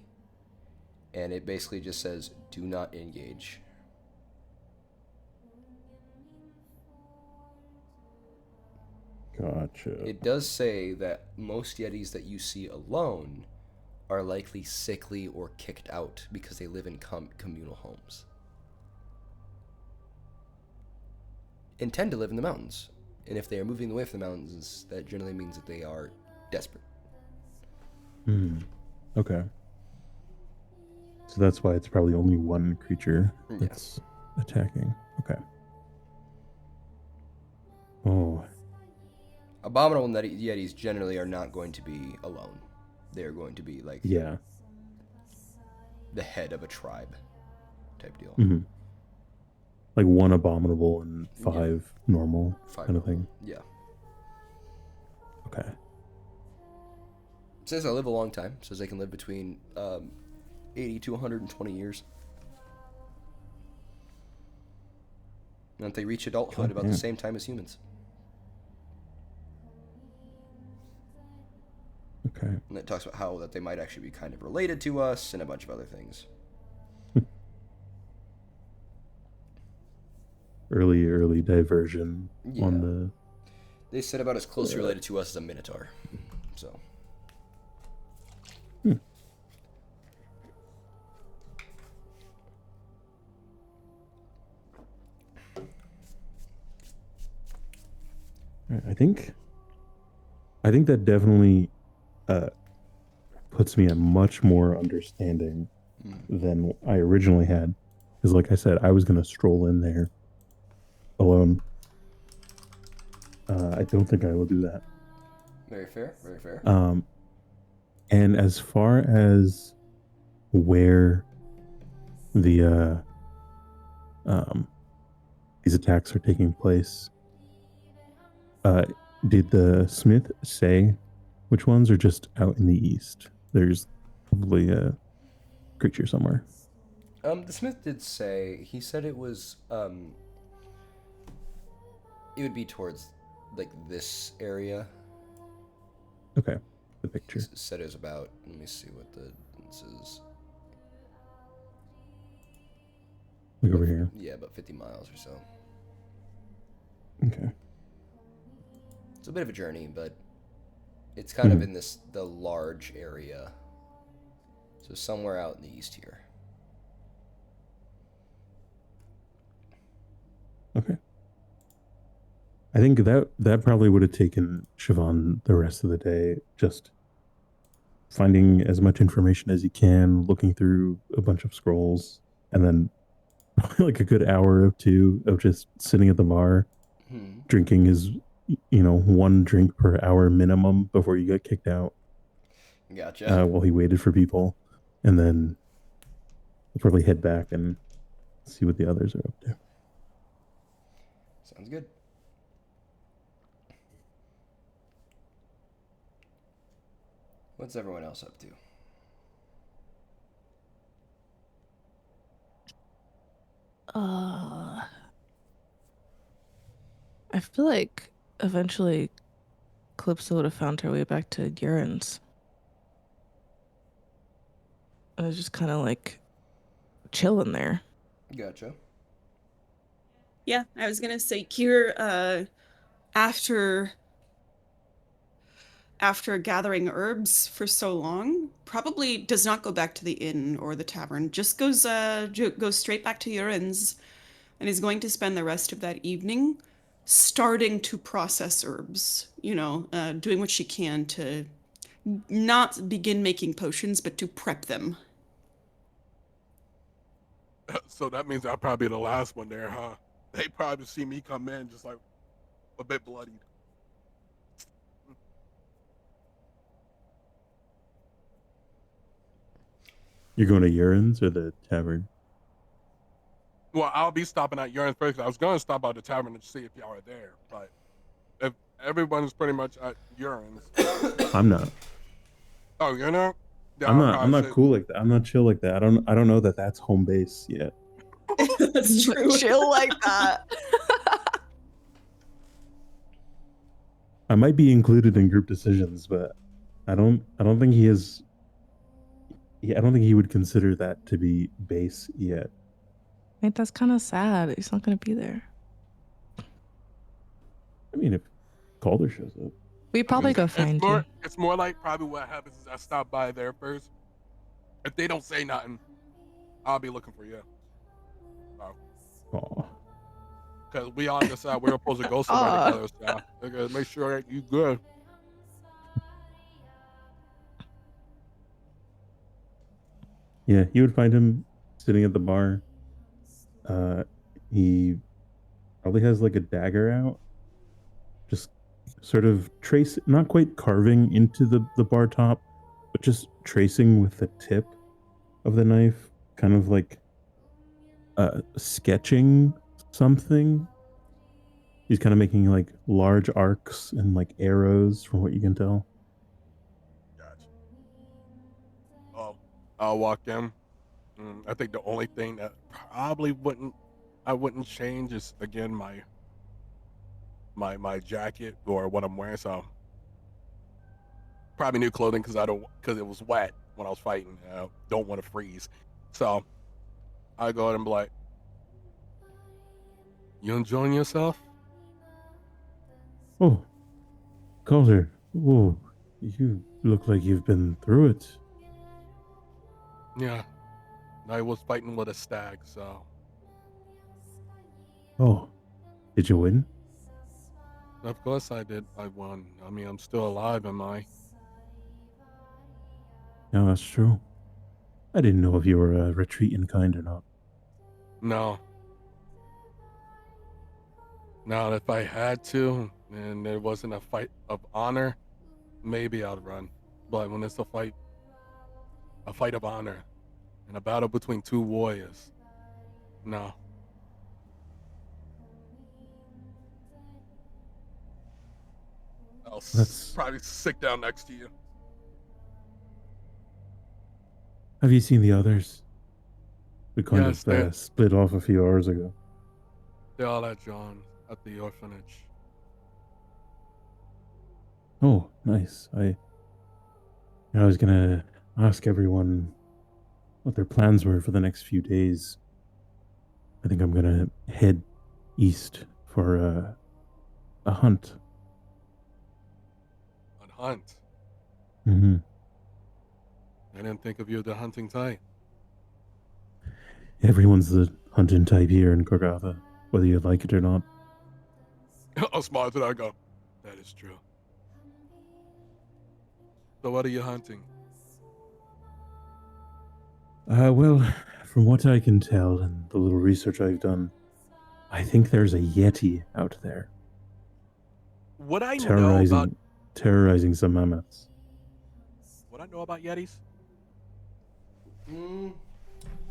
And it basically just says, do not engage. Gotcha. It does say that most Yetis that you see alone are likely sickly or kicked out because they live in communal homes. And tend to live in the mountains. And if they are moving away from the mountains, that generally means that they are desperate. Okay. So that's why it's probably only one creature that's attacking. Okay. Oh. Abominable Yetis generally are not going to be alone. They are going to be like Yeah. the head of a tribe type deal. Mm-hmm. Like one abominable and five normal kind of thing. Yeah. Okay. It says they live a long time. It says they can live between 80 to 120 years. And they reach adulthood about the same time as humans. Okay. And it talks about how that they might actually be kind of related to us and a bunch of other things. Early diversion on the... They said about as closely related to us as a minotaur. So. I think that definitely puts me at much more understanding than I originally had. Because like I said, I was going to stroll in there alone. I don't think I will do that. Very fair, very fair. And as far as where the these attacks are taking place, did the smith say which ones are just out in the east? There's probably a creature somewhere. The smith did say, he said it was it would be towards like this area. Okay, the picture said it was about, let me see what this is. Like over here. Yeah, about 50 miles or so. Okay. It's a bit of a journey, but it's kind of in the large area. So somewhere out in the east here. Okay. I think that probably would have taken Siobhan the rest of the day, just finding as much information as you can, looking through a bunch of scrolls, and then probably like a good hour or two of just sitting at the bar, drinking his, one drink per hour minimum before you get kicked out. Gotcha. While he waited for people, and then we'll probably head back and see what the others are up to. Sounds good. What's everyone else up to? I feel like eventually Calypso would have found her way back to Urine's. And was just kind of like chilling there. Gotcha. Yeah, I was gonna say Kier, after gathering herbs for so long, probably does not go back to the inn or the tavern. Just goes straight back to Urin's, and is going to spend the rest of that evening starting to process herbs. Doing what she can to not begin making potions, but to prep them. So that means I'll probably be the last one there, huh? They probably see me come in just like a bit bloodied. You're going to Urine's or the tavern? Well, I'll be stopping at Urine's first. I was going to stop by the tavern to see if y'all are there, but if everyone's pretty much at Urine's. I'm not. Oh, you're not? Yeah, I'm not cool like that. I'm not chill like that. I don't know that that's home base yet. That's true. Chill like that. I might be included in group decisions, but I don't think he is. Yeah, I don't think he would consider that to be base yet. I think that's kind of sad. He's not going to be there. I mean, if Calder shows up, We probably go find you. It's more like probably what happens is I stop by there first. If they don't say nothing, I'll be looking for you. aw, Because we all decide we're supposed to go somewhere together, so I gotta make sure that you good. yeah, you would find him sitting at the bar. He probably has like a dagger out, just sort of not quite carving into the bar top, but just tracing with the tip of the knife, kind of like sketching something. He's kind of making like large arcs and like arrows, from what you can tell. Gotcha. I'll walk in. I think the only thing that probably I wouldn't change is again my jacket or what I'm wearing. So probably new clothing because it was wet when I was fighting. I don't want to freeze. So I go ahead and be like, "You enjoying yourself?" Oh, Calder. Oh, you look like you've been through it. Yeah, I was fighting with a stag, so Oh, did you win? of course I did. I won. I mean, I'm still alive, am I? Yeah, that's true. I didn't know if you were a retreating kind or not. No. Now, if I had to, and there wasn't a fight of honor, maybe I'd run. But when it's a fight of honor, and a battle between two warriors, no. I'll probably sit down next to you. Have you seen the others? We kind Yes, of split off a few hours ago. They're all at John at the orphanage. Oh, nice. I was gonna ask everyone what their plans were for the next few days. I think I'm gonna head east for a hunt. A hunt? Mm-hmm. I didn't think of you the hunting type. Everyone's the hunting type here in Corgatha, whether you like it or not. I'll smile to that. I go, that is true. So what are you hunting? Well, from what I can tell and the little research I've done, I think there's a Yeti out there. What I know about terrorizing some mammoths. What I know about Yetis?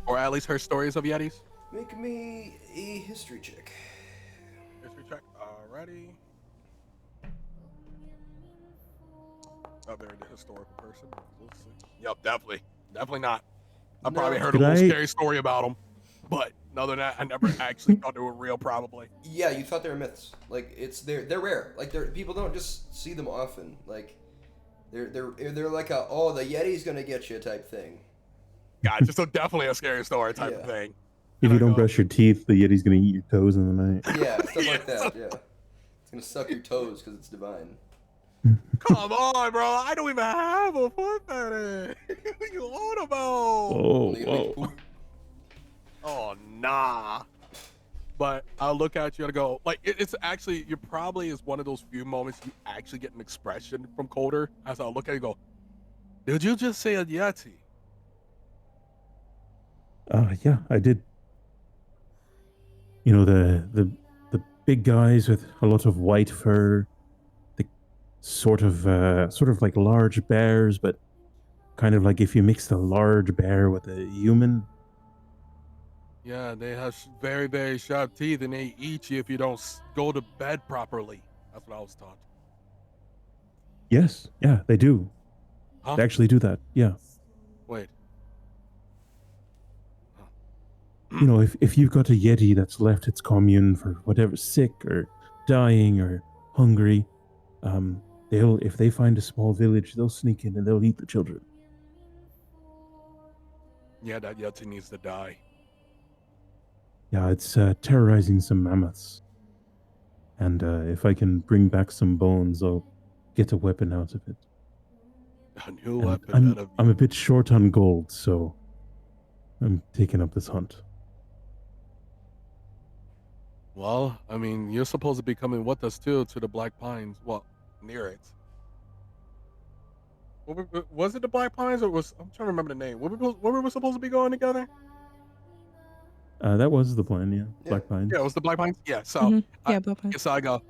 Or at least heard stories of Yetis? Make me a history check. History check. Alrighty. a very historical person. We'll see. Yep, definitely not. I No. probably heard a Did little I- scary story about them, but other than that, I never actually thought they were real. Probably. Yeah, you thought they were myths. Like they're rare. Like people don't just see them often. Like they're like a the Yeti's gonna get you type thing. Gotcha. So definitely a scary story type of Yeah. thing. If And you I don't go, brush your teeth, the Yeti's gonna eat your toes in the night. Yeah, stuff Yeah, like that. so- Yeah, it's gonna suck your toes because it's divine. Come on, bro. I don't even have a foot fetish. What are you on about? Oh, Only a big whoa. poop. Oh, nah. But I'll look at you and go, like, it's actually, you probably is one of those few moments you actually get an expression from Coulter. As I'll look at you and go, did you just say a Yeti? Yeah, I did. You know, the big guys with a lot of white fur, the sort of like large bears, but kind of like if you mix the large bear with a human. Yeah, they have very, very sharp teeth and they eat you if you don't go to bed properly. That's what I was taught. Yes, yeah, they do. Huh? They actually do that. Yeah. Wait. You know, if you've got a Yeti that's left its commune for whatever, sick or dying or hungry, they'll if they find a small village, they'll sneak in and they'll eat the children. Yeah, that Yeti needs to die. Yeah, it's terrorizing some mammoths. And if I can bring back some bones, I'll get a weapon out of it. A new And weapon out of I'm a bit short on gold, so I'm taking up this hunt. Well, I mean, you're supposed to be coming with us too to the Black Pines. Well, near it. Was it the Black Pines or was I'm trying to remember the name? Where we were supposed to be going together? That was the plan, yeah. Yeah. Black Pines. Yeah, it was the Black Pines. Yeah, so Mhm. I Yeah, Bob. guess I go.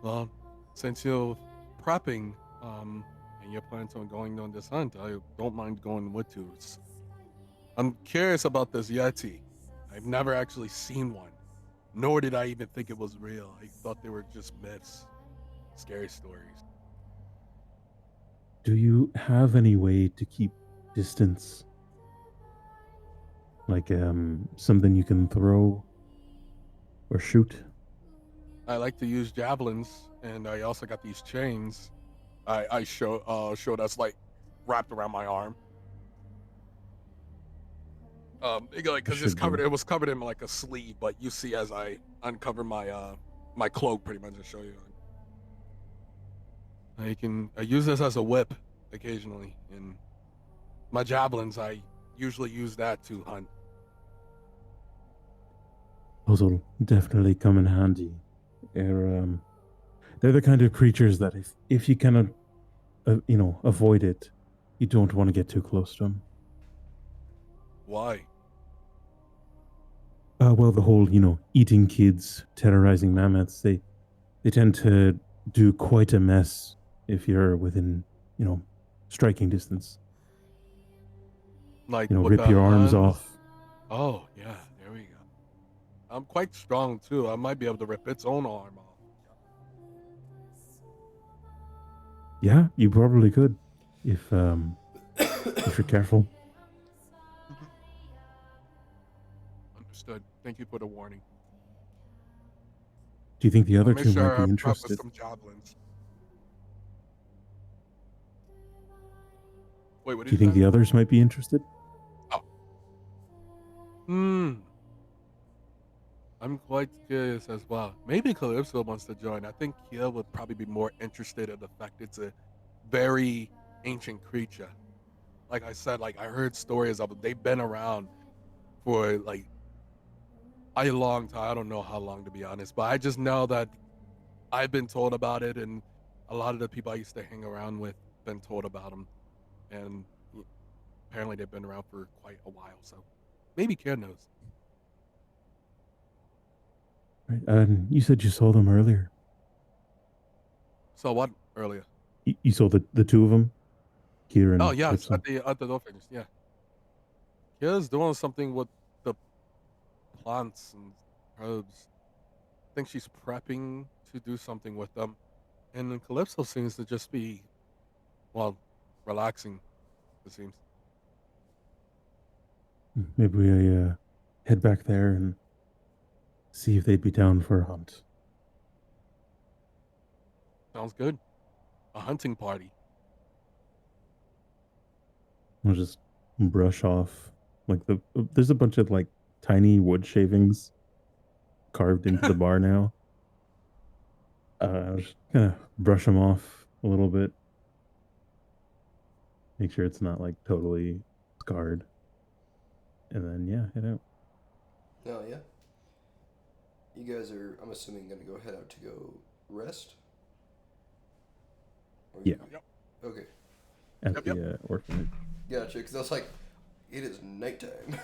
Well, since you're prepping, and you're planning on going on this hunt, I don't mind going with you. I'm curious about this Yeti. I've never actually seen one, nor did I even think it was real. I thought they were just myths, scary stories. Do you have any way to keep distance? Like something you can throw or shoot? I like to use javelins, and I also got these chains. I showed us like wrapped around my arm. Because Should do. it was covered in like a sleeve, but you see as I uncover my my cloak, pretty much to show you. I use this as a whip occasionally, and my javelins I usually use that to hunt. Those will definitely come in handy. They're the kind of creatures that if you cannot, avoid it, you don't want to get too close to them. Why? Well, the whole, eating kids, terrorizing mammoths, they tend to do quite a mess if you're within, striking distance. Like Rip with your arms guns? off. Oh yeah, there we go. I'm quite strong too. I might be able to rip its own arm off. Yeah, you probably could, if you're careful. Understood. Thank you for the warning. Do you think the other I'll make two sure might I be prep with interested? some javelins. Wait, what Do did you think say? the others might be interested? I'm quite curious as well. Maybe Calypso wants to join. I think Kia would probably be more interested in the fact it's a very ancient creature. Like I said, like I heard stories of it. They've been around for like a long time. I don't know how long to be honest, but I just know that I've been told about it, and a lot of the people I used to hang around with been told about them, and apparently they've been around for quite a while. So maybe Kia knows. Right. You said you saw them earlier. So what earlier? You saw the two of them, Kira and Oh yes, Calypso. at the dolphins. Yeah, Kia's doing something with the plants and herbs. I think she's prepping to do something with them, and then Calypso seems to just be, well, relaxing, it seems. Maybe we head back there and see if they'd be down for a hunt. Sounds good. A hunting party. We'll just brush off like there's a bunch of like tiny wood shavings carved into the bar now. I'll just kind of brush them off a little bit. Make sure it's not like totally scarred. And then yeah, head out. Oh yeah. You guys are, I'm assuming, gonna go head out to go rest. Or Yeah. Yep. Okay. At Yep, the orphanage. Gotcha. Because I was like, it is nighttime.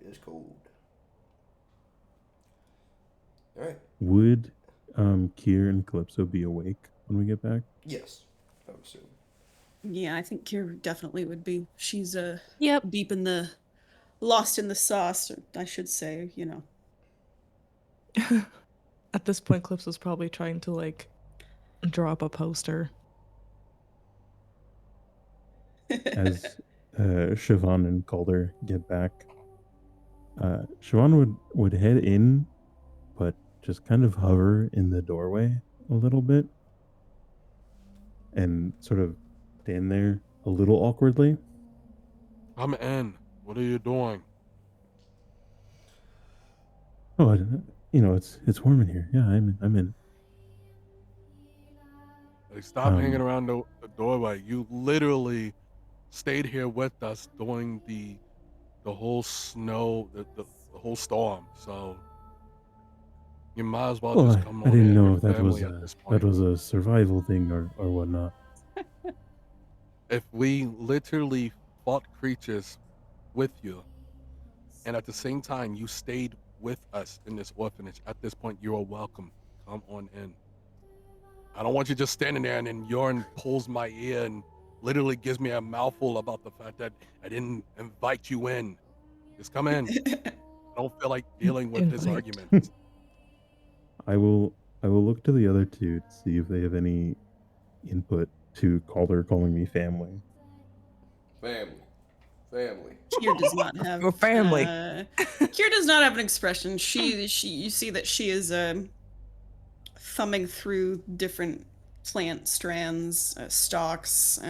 It's cold. All right. Would Kier and Calypso be awake when we get back? Yes, I would assume. Yeah, I think Kira definitely would be. She's Yep. deep in the lost in the sauce, or I should say, you know. At this point, Clips was probably trying to like draw up a poster. As Siobhan and Calder get back, Siobhan would head in, but just kind of hover in the doorway a little bit and sort of stand there a little awkwardly. I'm in. What are you doing? Oh, it's warm in here. Yeah, I'm in. Like, stop hanging Um, around the doorway. You literally stayed here with us during the whole snow, the whole storm. So you might as well Well, just come I on didn't in. know Your if that was family at this that point. was a survival thing or whatnot. If we literally fought creatures with you, and at the same time you stayed with us in this orphanage, at this point you are welcome. Come on in. I don't want you just standing there and then Yorn pulls my ear and literally gives me a mouthful about the fact that I didn't invite you in. Just come in. I don't feel like dealing with his Invite. arguments. I will look to the other two to see if they have any input to Calder calling me family. Family. Kier does not have Your family. Kier does not have an expression. She you see that she is thumbing through different plant strands, stalks,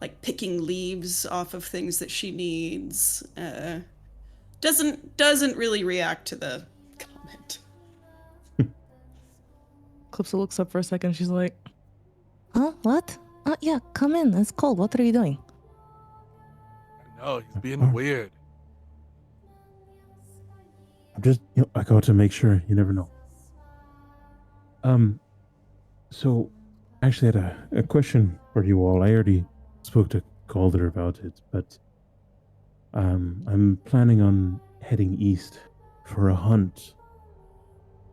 like picking leaves off of things that she needs. Doesn't really react to the comment. Clipsa looks up for a second. She's like, "Huh? What? Yeah, come in. It's cold. What are you doing?" I know, he's being Oh. weird. I'm just I got to make sure. You never know. So actually I had a question for you all. I already spoke to Calder about it, but I'm planning on heading east for a hunt.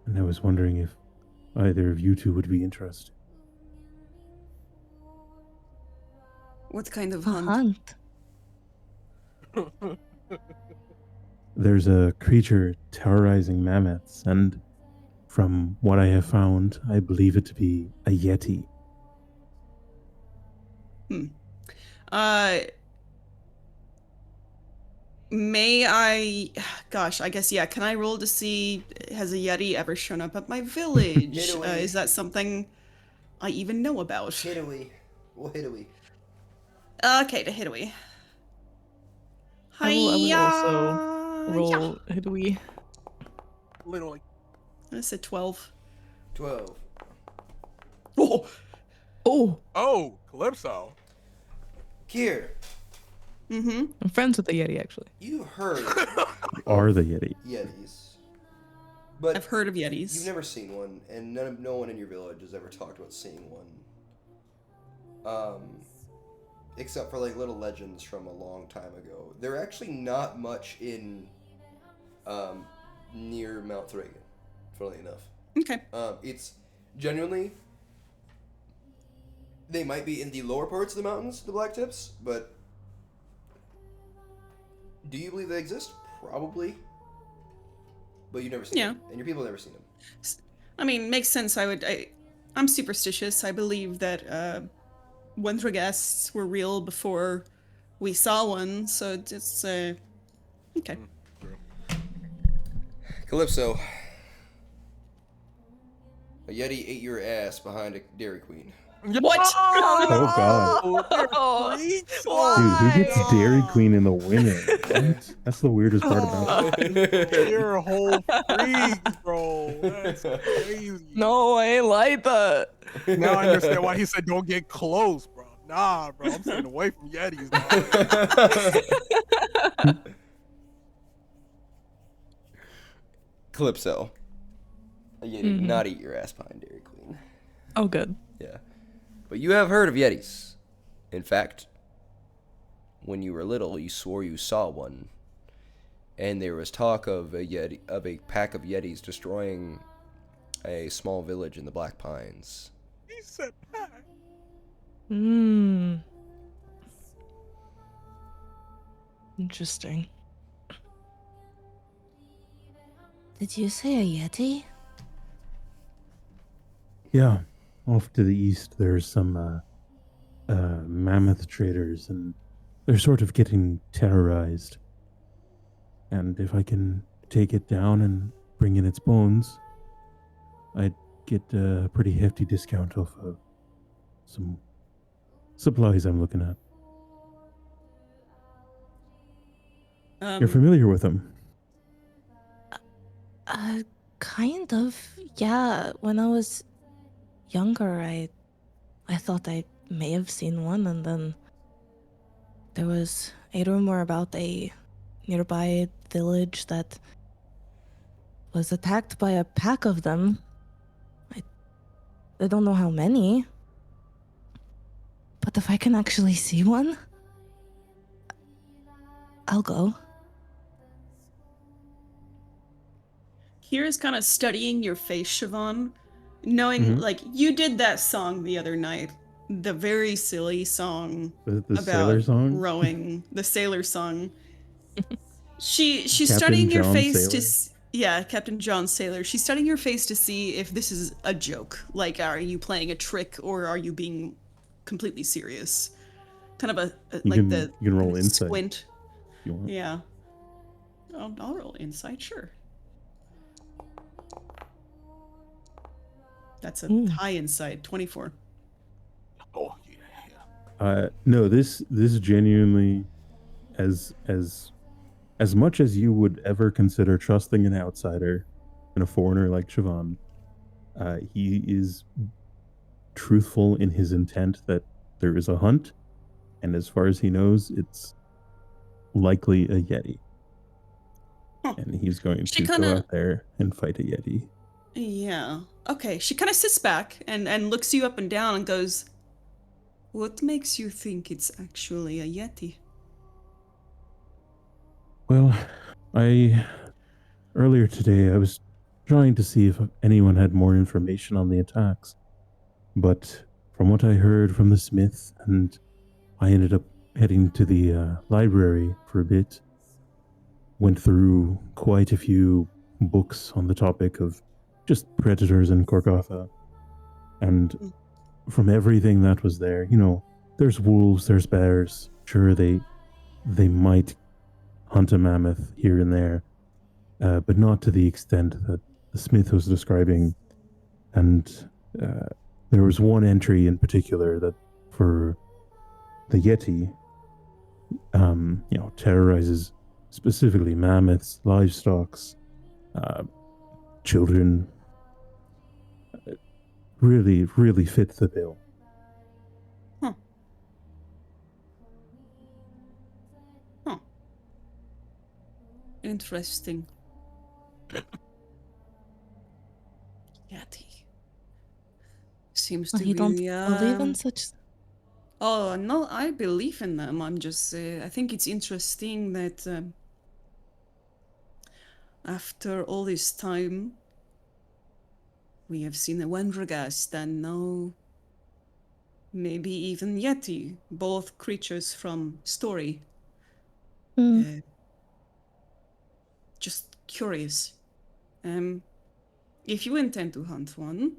And I was wondering if either of you two would be interested. What kind of A hunt? hunt. There's a creature terrorizing mammoths, and from what I have found, I believe it to be a yeti. May I? Gosh, I guess yeah. Can I roll to see has a yeti ever shown up at my village? Italy. Is that something I even know about? Italy. Well, Italy. Okay, to Hidaway. I will also Hiya! roll. Who do we? Literally. I said 12. 12. Oh, Oh, Oh, Calypso. Kier, mm-hmm. I'm friends with the Yeti, actually. you've heard Are the yeti? Yetis. But I've heard of yetis. you've never seen one, and no one in your village has ever talked about seeing one. Except for like little legends from a long time ago. They're actually not much in near Mount Threagan, funnily enough. Okay. It's genuinely they might be in the lower parts of the mountains, the Black Tips, but do you believe they exist? Probably. But you've never seen them, and your people have never seen them. I mean, makes sense. I'm superstitious. I believe that Wendragasts were real before we saw one, so it's okay. True. Calypso, a Yeti ate your ass behind a Dairy Queen. What? Oh, God. Oh, Freaks. Dude, who gets Why? Dairy Queen in the winter? What? That's the weirdest part about it. You're a whole freaks, bro. That's crazy. No, I ain't like that. Now I understand why he said don't get close, bro. Nah, bro, I'm staying away from Yetis, dog. Calypso, a Yeti did not eat your ass behind Dairy Queen. Oh, good. Yeah. But you have heard of Yetis. In fact, when you were little, you swore you saw one. And there was talk of a pack of Yetis destroying a small village in the Black Pines. He said pack. Hmm. Interesting. Did you say a Yeti? Yeah, off to the east, there's some mammoth traders, and they're sort of getting terrorized. And if I can take it down and bring in its bones, I'd get a pretty hefty discount off of some supplies I'm looking at. You're familiar with them? Kind of. Yeah, when I was younger, I thought I may have seen one, and then there was a rumor about a nearby village that was attacked by a pack of them. I don't know how many. But if I can actually see one, I'll go. Kira's kind of studying your face, Siobhan, knowing, like, you did that song the other night, the very silly song The about sailor song? rowing, the sailor song. She's Captain studying your John face Sailor? yeah, Captain John Sailor. She's studying your face to see if this is a joke. Like, are you playing a trick or are you being completely serious? Kind of You like can roll insight squint. if you want. Yeah. I'll roll insight, sure. That's a high insight, 24. Oh yeah. No, this genuinely, as much as you would ever consider trusting an outsider and a foreigner like Siobhan, he is truthful in his intent that there is a hunt, and as far as he knows, it's likely a Yeti. Huh. And he's going She to kinda- go out there and fight a Yeti. Yeah. Okay. She kind of sits back and looks you up and down and goes, "What makes you think it's actually a Yeti?" Well, earlier today I was trying to see if anyone had more information on the attacks, but from what I heard from the smith, and I ended up heading to the library for a bit, went through quite a few books on the topic of just predators in Corgatha, and from everything that was there, there's wolves, there's bears. Sure, they might hunt a mammoth here and there, but not to the extent that the smith was describing. And there was one entry in particular that, for the Yeti, terrorizes specifically mammoths, livestock, children. Really, really fits the bill. Huh. Interesting. Yeti. Seems to You be. don't believe in such... Oh no, I believe in them. I'm just. I think it's interesting that after all this time, we have seen a Wendragast and now maybe even Yeti, both creatures from story. Just curious. If you intend to hunt one,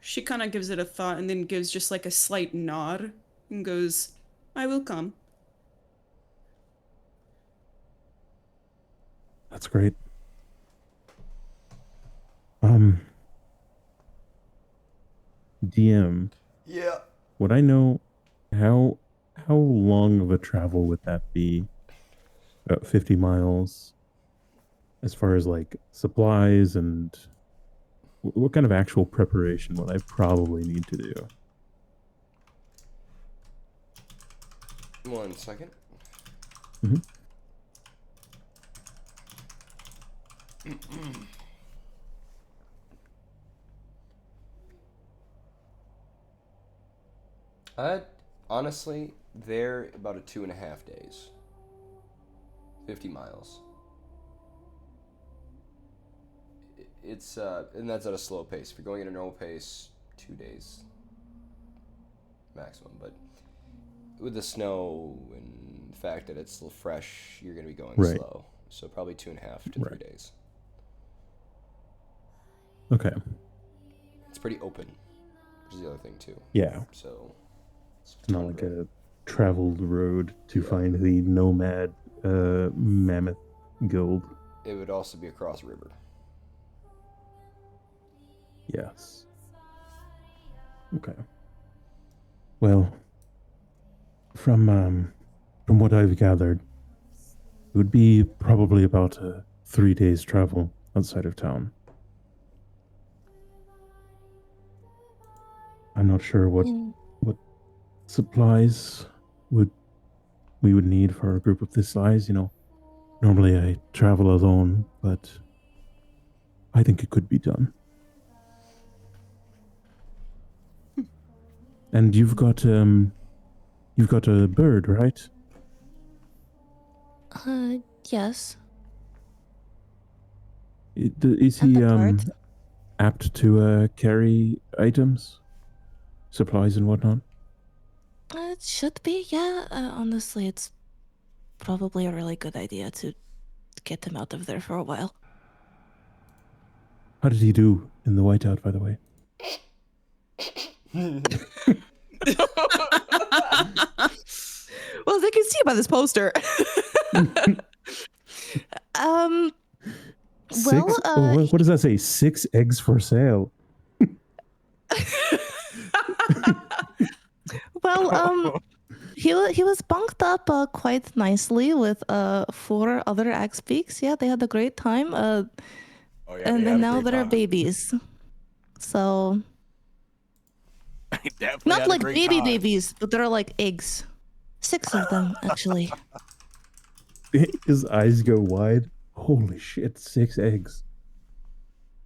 She kind of gives it a thought and then gives just like a slight nod and goes, I will come. That's great. DM, Yeah. would I know how long of a travel would that be? About 50 miles as far as like supplies and what kind of actual preparation would I probably need to do? 1 second. Mhm. Honestly, they're about a 2.5 days. 50 miles. It's and that's at a slow pace. If you're going at a normal pace, 2 days maximum. But with the snow and the fact that it's still fresh, you're gonna be going Right. slow. So probably 2.5 to 3 Right. days. Okay. It's pretty open, which is the other thing too. Yeah. So It's not like a traveled road to find the nomad mammoth guild. It would also be across a river. Yes. Okay. Well, from what I've gathered, it would be probably about 3 days travel outside of town. I'm not sure what And supplies we would need for a group of this size. Normally I travel alone, but I think it could be done. And you've got a bird, right? yes. Is And he the bird. apt to carry items, supplies, and whatnot? It should be, yeah. Honestly, it's probably a really good idea to get him out of there for a while. How did he do in the whiteout, by the way? Well, as they can see by this poster. Six? Well, what does that say? 6 eggs for sale. well, he was bunked up quite nicely with 4 other axe peaks. Yeah, they had a great time. Oh yeah, And they then had a now great they're time. babies. So They definitely not had a like great baby time. babies, but they're like eggs. 6 of them actually. His eyes go wide. Holy shit, 6 eggs.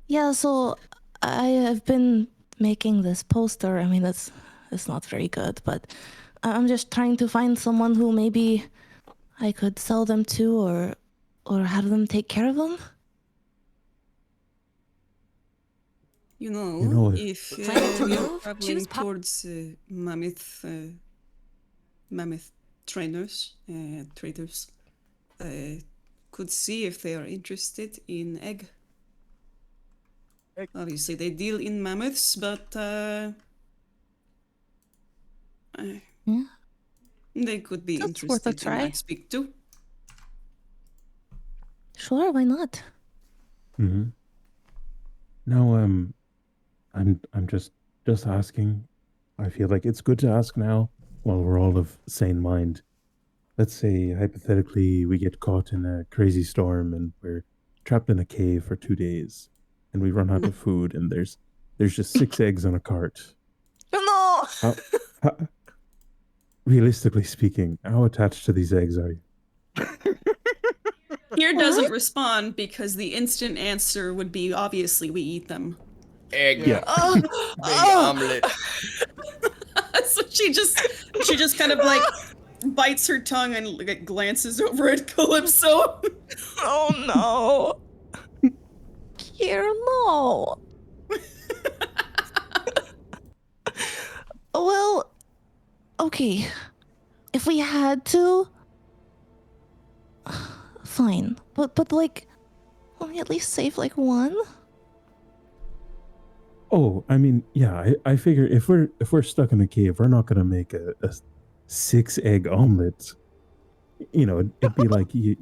Yeah, so I have been making this poster. I mean, it's not very good, but I'm just trying to find someone who maybe I could sell them to or have them take care of them. You know, You know, if Plan to we are move, traveling choose towards mammoth trainers, traders, could see if they are interested in egg. Egg. Obviously, they deal in mammoths, but Yeah. they could be That's worth a interested in try. I'd speak too. Sure, why not? Mm-hmm. No, I'm just asking. I feel like it's good to ask now while we're all of sane mind. Let's say hypothetically we get caught in a crazy storm and we're trapped in a cave for 2 days, and we run out of food, and there's just 6 eggs on a cart. No. How, realistically speaking, how attached to these eggs are you? Here doesn't respond because the instant answer would be obviously we eat them. Egg. Yeah. Big omelet. So she just kind of like bites her tongue and like, glances over at Calypso. Oh no. Here, no. Well, okay. If we had to, fine. But like, will we at least save like one? Oh, I mean, yeah. I figure if we're stuck in a cave, we're not gonna make a 6 egg omelet. You know, it'd be like you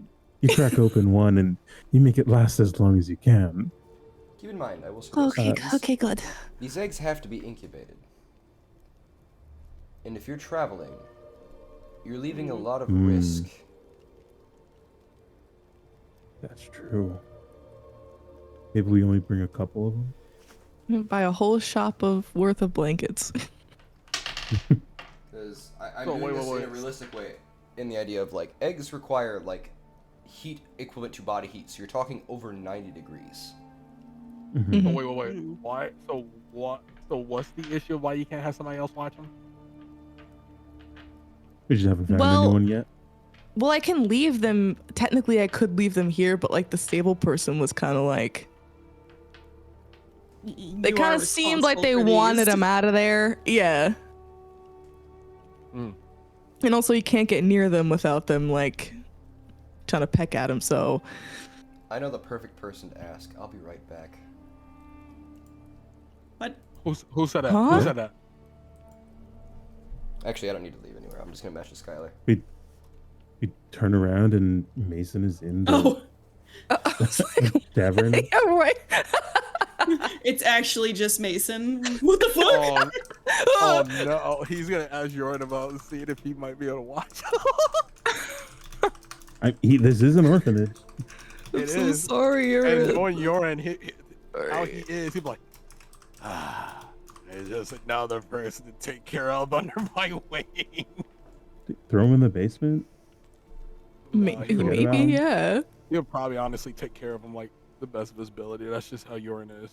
crack open one and you make it last as long as you can. Keep in mind, I will say this. Okay, These, okay, good. these eggs have to be incubated. And if you're traveling, you're leaving a lot of risk. That's true. Maybe we only bring a couple of them. Buy a whole shop of worth of blankets. Because I'm So, doing wait, this wait, in a wait. realistic way, in the idea of like eggs require like heat equivalent to body heat, so you're talking over 90 degrees. Mhm. So wait. Why? So what? So what's the issue of why you can't have somebody else watch them? We just haven't found Well- anyone yet. Well, I can leave them. Technically, I could leave them here, but like the stable person was kind of like, they kind of seemed like they wanted him out of there. Yeah. Mm. And also, you can't get near them without them like trying to peck at him. So I know the perfect person to ask. I'll be right back. What? Who said that? Huh? Who said that? Actually, I don't need to leave anywhere. I'm just gonna match to Skylar. We turn around and Mason is in the Oh, I was like, tavern. yeah, right. it's actually just Mason. What the fuck? Oh no! He's gonna ask Jordan about seeing if he might be able to watch. This is an orphanage. I'm It so is. sorry. And You're knowing Joran, how he is, he'd be like, there's just another person to take care of under my wing. Throw him in the basement. He would- Forget about Maybe, him. yeah. He'll probably honestly take care of him like the best of his ability. That's just how Joran is.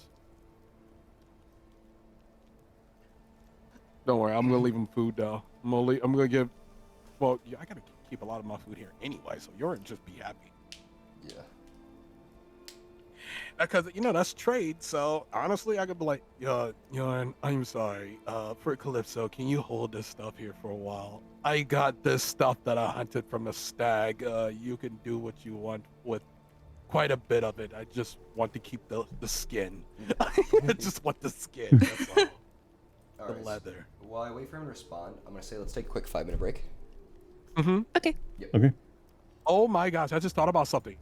Don't worry, I'm gonna leave him food though. I'm gonna give. Well, yeah, I gotta keep a lot of my food here anyway, so Joran just be happy. Yeah. Because that's trade. So honestly, I could be like, Joran, I'm sorry. For Calypso, can you hold this stuff here for a while? I got this stuff that I hunted from a stag. You can do what you want with quite a bit of it. I just want to keep the skin. I just want the skin. That's all. All The right. leather. While I wait for him to respond, I'm gonna say let's take a quick 5-minute break. Mm-hmm. Okay. Okay. Oh my gosh! I just thought about something.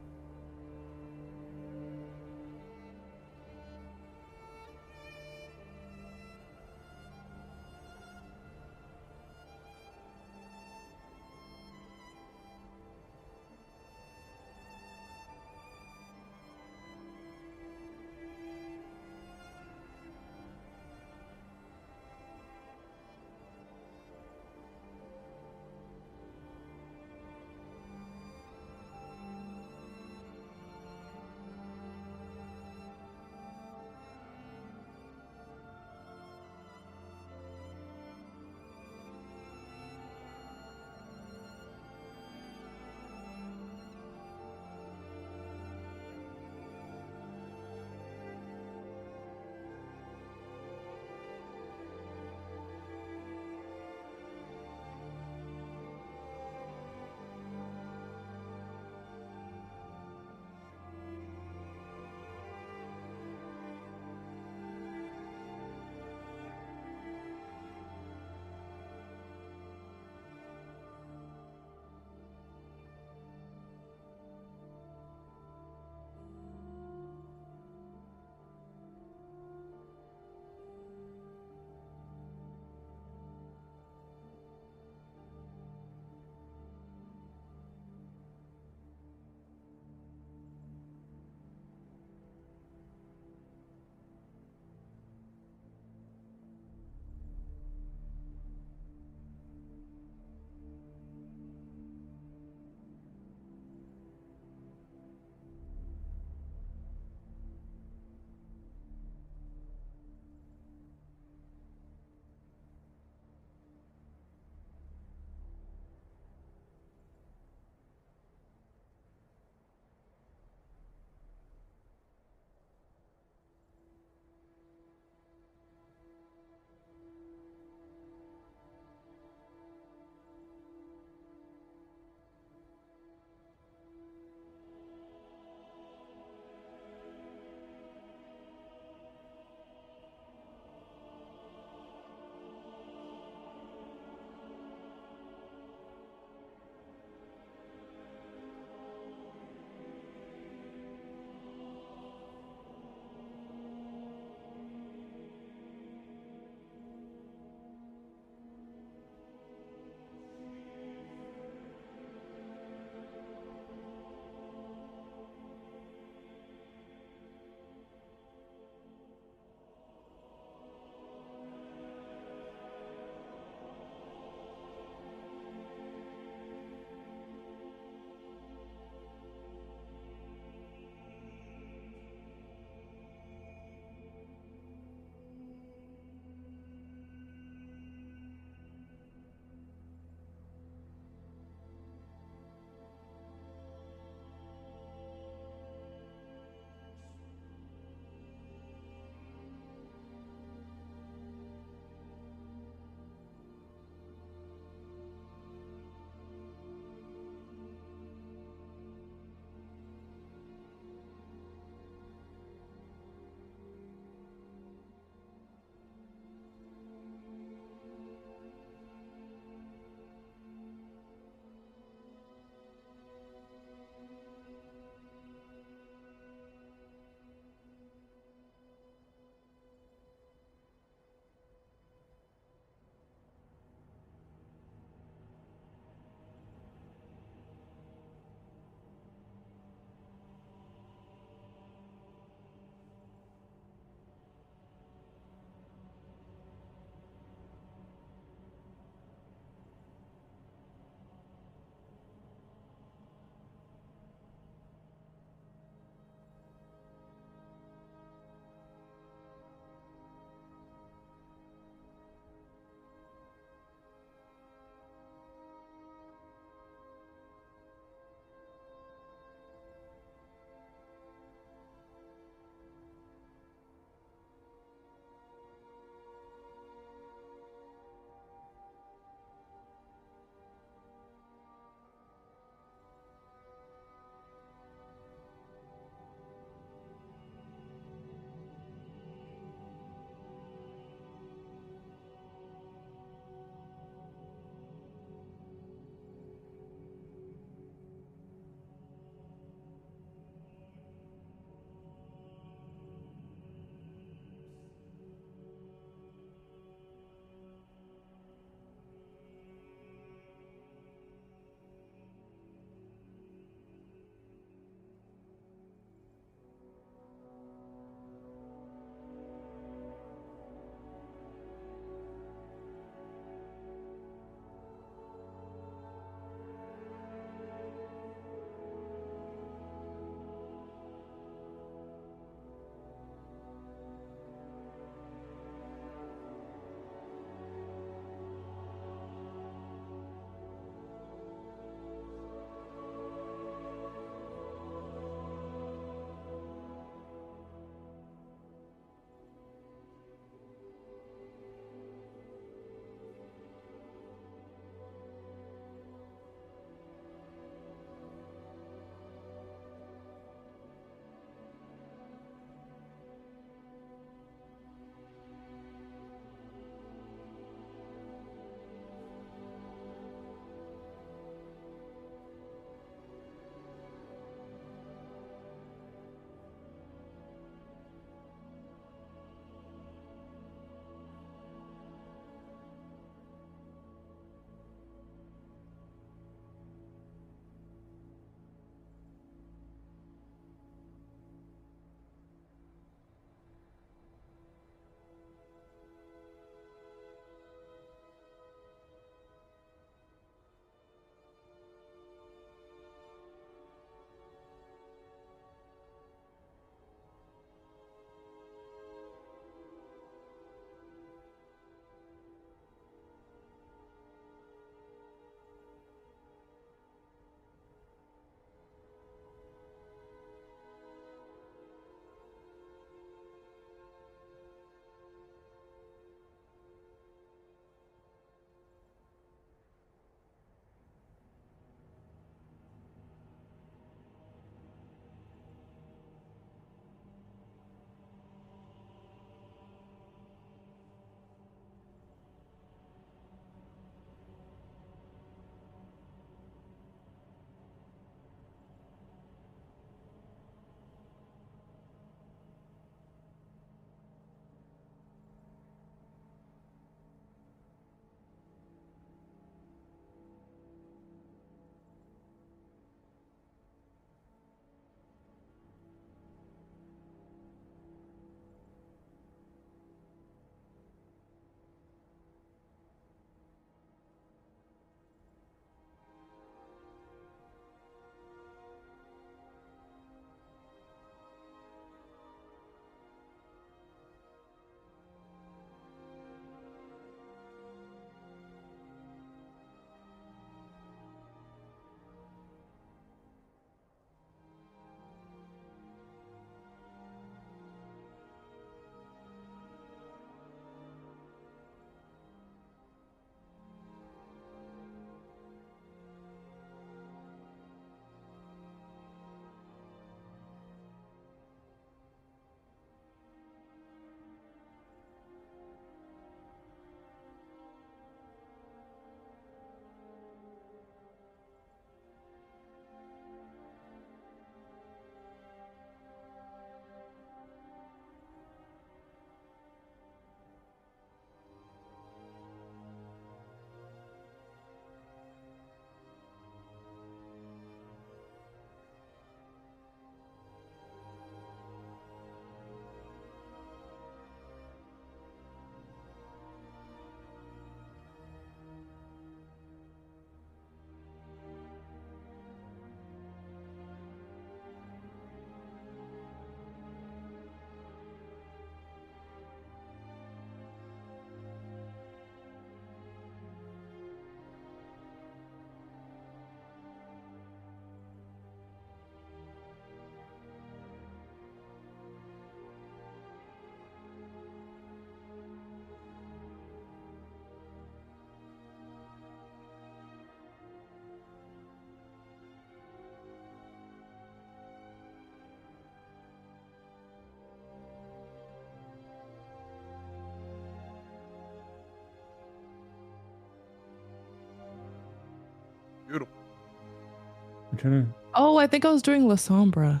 I'm trying to. Oh, I think I was doing La Sombra.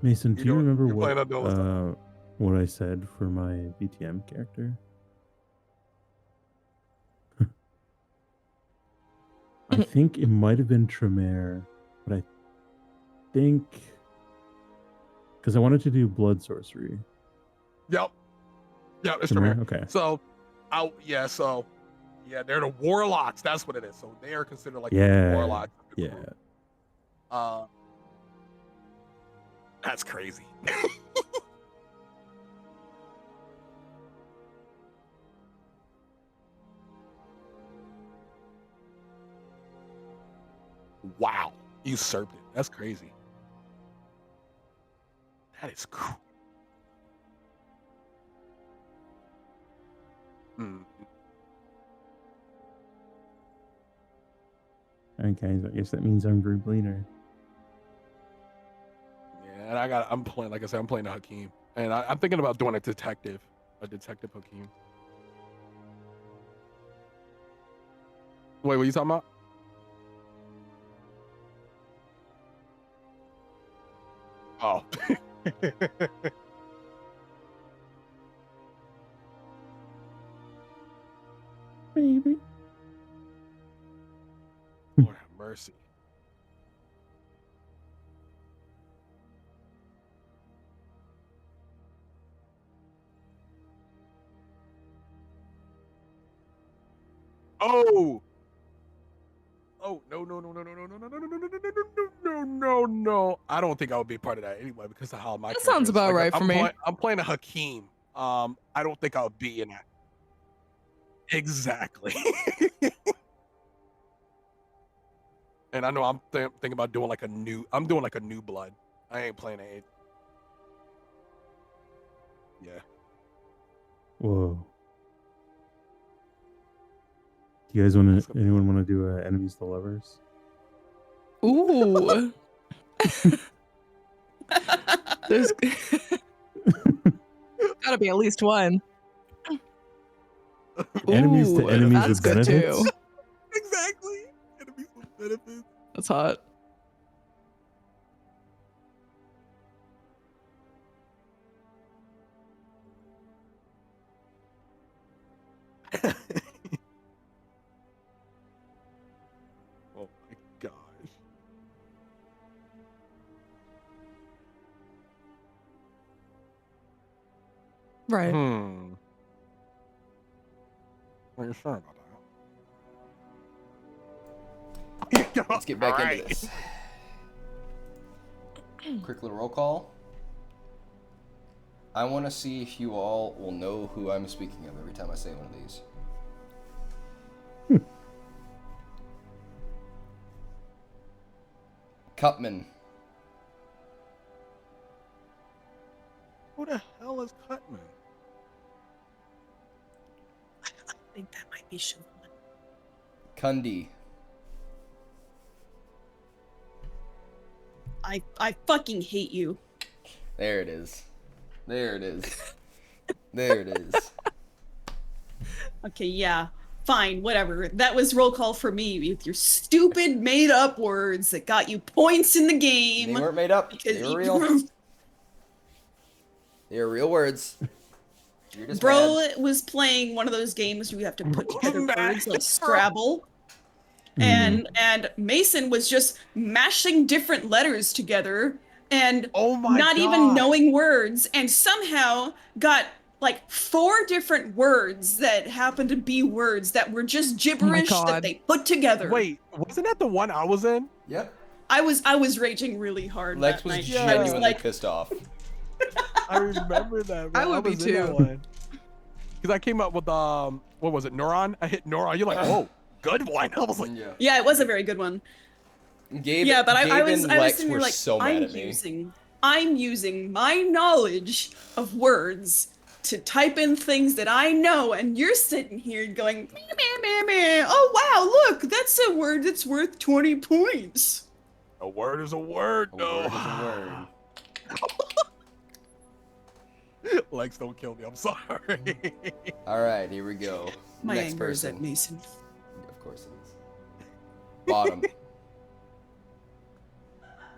Mason, do you You're remember playing on Duelist. what I said for my BTM character? I think it might have been Tremere, but I think because I wanted to do blood sorcery. Yep. Yeah, it's Tremere? Tremere. Okay. So, they're the warlocks. That's what it is. So they are considered like the Yeah. warlocks. of the Yeah. group. That's crazy. Wow. Usurped it. That's crazy. That is cool. Okay, so I guess that means I'm group leader. Yeah, and I'm playing, like I said, I'm playing a Hakeem. And I'm thinking about doing a detective Hakeem. Wait, what are you talking about? Oh. Baby. Lord have mercy. Oh. Oh, no. I don't think I would be part of that anyway because of how my That sounds character is. about right for me. I'm playing a Hakeem. I don't think I would be in that. Exactly. And I know I'm thinking about doing like a new blood. I ain't playing it. Yeah. Whoa. Do you guys anyone want to do enemies to lovers? Ooh. There's gotta be at least one. Enemies to Ooh, enemies that's with good benefits? too. Exactly. Enemies with benefits. That's hot. Oh my gosh. Right. Are you sure about that? Let's get back into this. Quick little roll call. I want to see if you all will know who I'm speaking of every time I say one of these. Cutman. Who the hell is Cutman? I think that might be Siobhan. Kundi. I fucking hate you. There it is. There it is. There it is. Okay, yeah. Fine, whatever. That was roll call for me with your stupid made up words that got you points in the game. They weren't made up. They were real. They were real words. You're just Bro mad. was playing one of those games where you have to put together Mad. words like Scrabble. And Mason was just mashing different letters together and Oh my not God. even knowing words, and somehow got like 4 different words that happened to be words that were just gibberish that God. they put together. Wait, wasn't that the one I was in? Yep. I was raging really hard Lex that was night. genuinely I was like, pissed off. I remember that. Bro. I would be was in that too. one. Because I came up with what was it, Neuron? I hit Neuron. You're like, oh, good one. I was like, Yeah. yeah, it was a very good one. Gabe, Yeah, but Gabe I was and Lex sitting there were like, so mad at me. I'm using my knowledge of words to type in things that I know, and you're sitting here going, meh, meh, meh, meh. Oh wow, look, that's a word that's worth 20 points. a word is a word, A though. word is a word. Lex, don't kill me. I'm sorry. All right, here we go. My Next anger is person. at Mason. Of course it is. Bottom.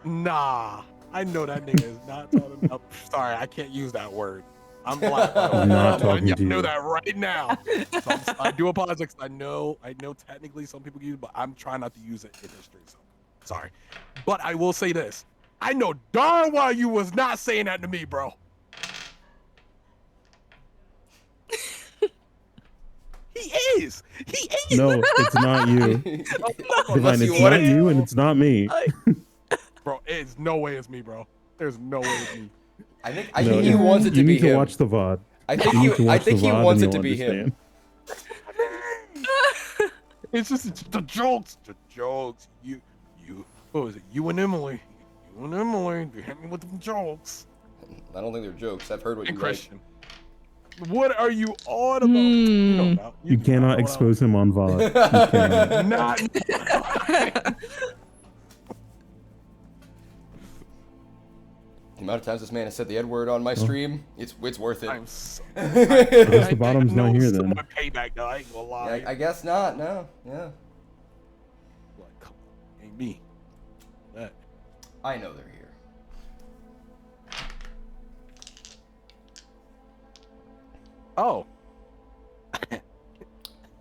Nah, I know that nigga is not talking. Sorry, I can't use that word. I'm black. By the way. I'm not I'm talking letting to y'all know you. that right now. So I do apologize. 'Cause I know technically some people use, it, but I'm trying not to use it in history. So sorry, but I will say this: I know darn well you was not saying that to me, bro. He is. He is. No, it's not you. Unless Divine, you it's want not it. you, and it's not me. Bro, it's no way it's me, bro. There's no way it's me. I think No, he wants it you to be need to him. watch the VOD. I think You need to watch the he VOD wants and it to you'll be him. understand. It's just the jokes. The jokes. You. What was it? You and Emily. You hit me with them jokes. I don't think they're jokes. I've heard what And you Christian. What are you on about? You know about. You do not cannot know what expose him on VOD. You cannot. Not. The amount of times this man has said the N word on my stream, it's worth it. I'm so. I guess the bottom's know not here some then. of my payback though. I ain't gonna lie. Yeah, I guess not. No. Yeah. Like, come on, ain't me. That. I know they're here. Oh.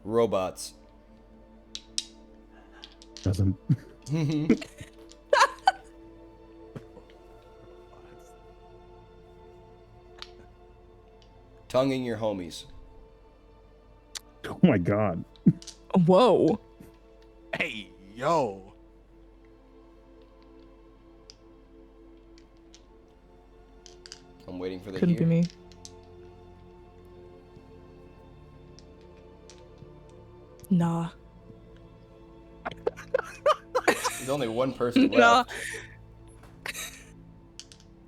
Robots. Doesn't. Tonguing your homies. Oh my god. Whoa. Hey, yo. I'm waiting for the Couldn't here. be me. Nah. There's only one person Nah. left.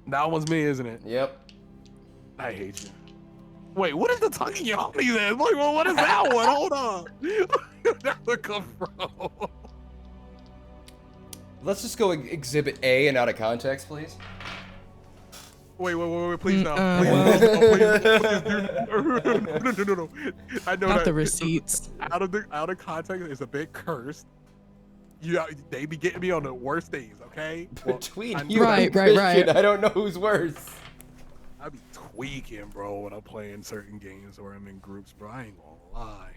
That one's me, isn't it? Yep. I hate you. Wait, what is the tongue in your homie then? Like, well, what is that one? Hold on. Where'd that come from? Let's just go exhibit A and out of context, please. Wait, please no. Mm-mm. Please, no. I know Not that the receipts. out of context is a bit cursed. They be getting me on the worst days, okay? Well, Between I- you Right, and right, Christian, right. I don't know who's worse. I be tweaking, bro, when I'm playing certain games or I'm in groups, bro. I ain't gonna lie.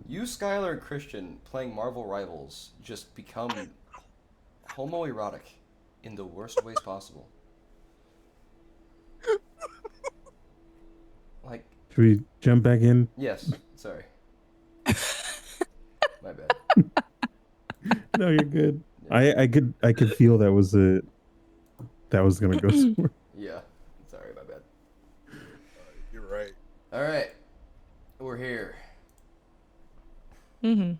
You, Skylar, and Christian playing Marvel Rivals just become homoerotic in the worst ways possible. Like, Should we jump back in? yes, sorry. My bad. No, you're good. I could feel that was gonna go somewhere. Yeah, sorry, my bad. You're right. All right, we're here. Mm-hmm.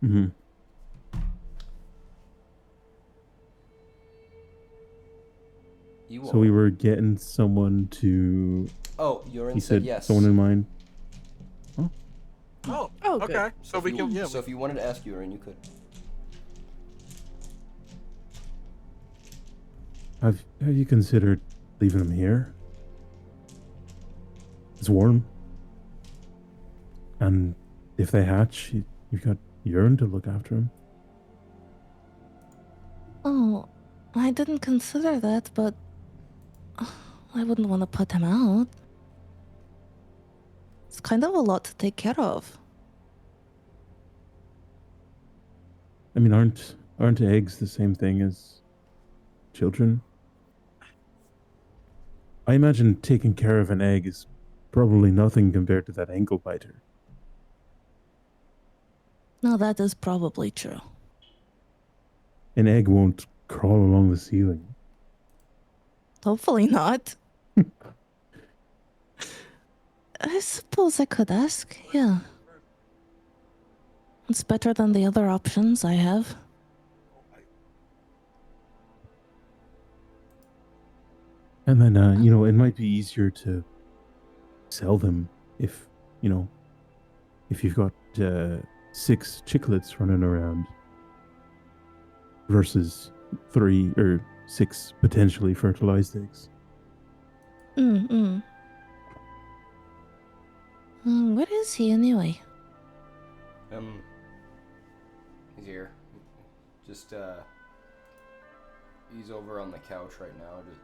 Mm-hmm. You So we were getting someone to. Oh, Urin You said said yes. someone in mind. Oh, Oh, good. okay. So we can, yeah. So if you wanted to ask Urin, you could. Have you considered leaving him here? It's warm. And if they hatch, you've got Urine to look after him. Oh, I didn't consider that, but I wouldn't want to put him out. It's kind of a lot to take care of. I mean, aren't eggs the same thing as children? I imagine taking care of an egg is probably nothing compared to that ankle biter. Now that is probably true. An egg won't crawl along the ceiling. Hopefully not. I suppose I could ask, yeah. It's better than the other options I have. And then, it might be easier to sell them if you've got 6 chicklets running around versus 3 or 6 potentially fertilized eggs. Where is he anyway? He's here. Just He's over on the couch right now. Just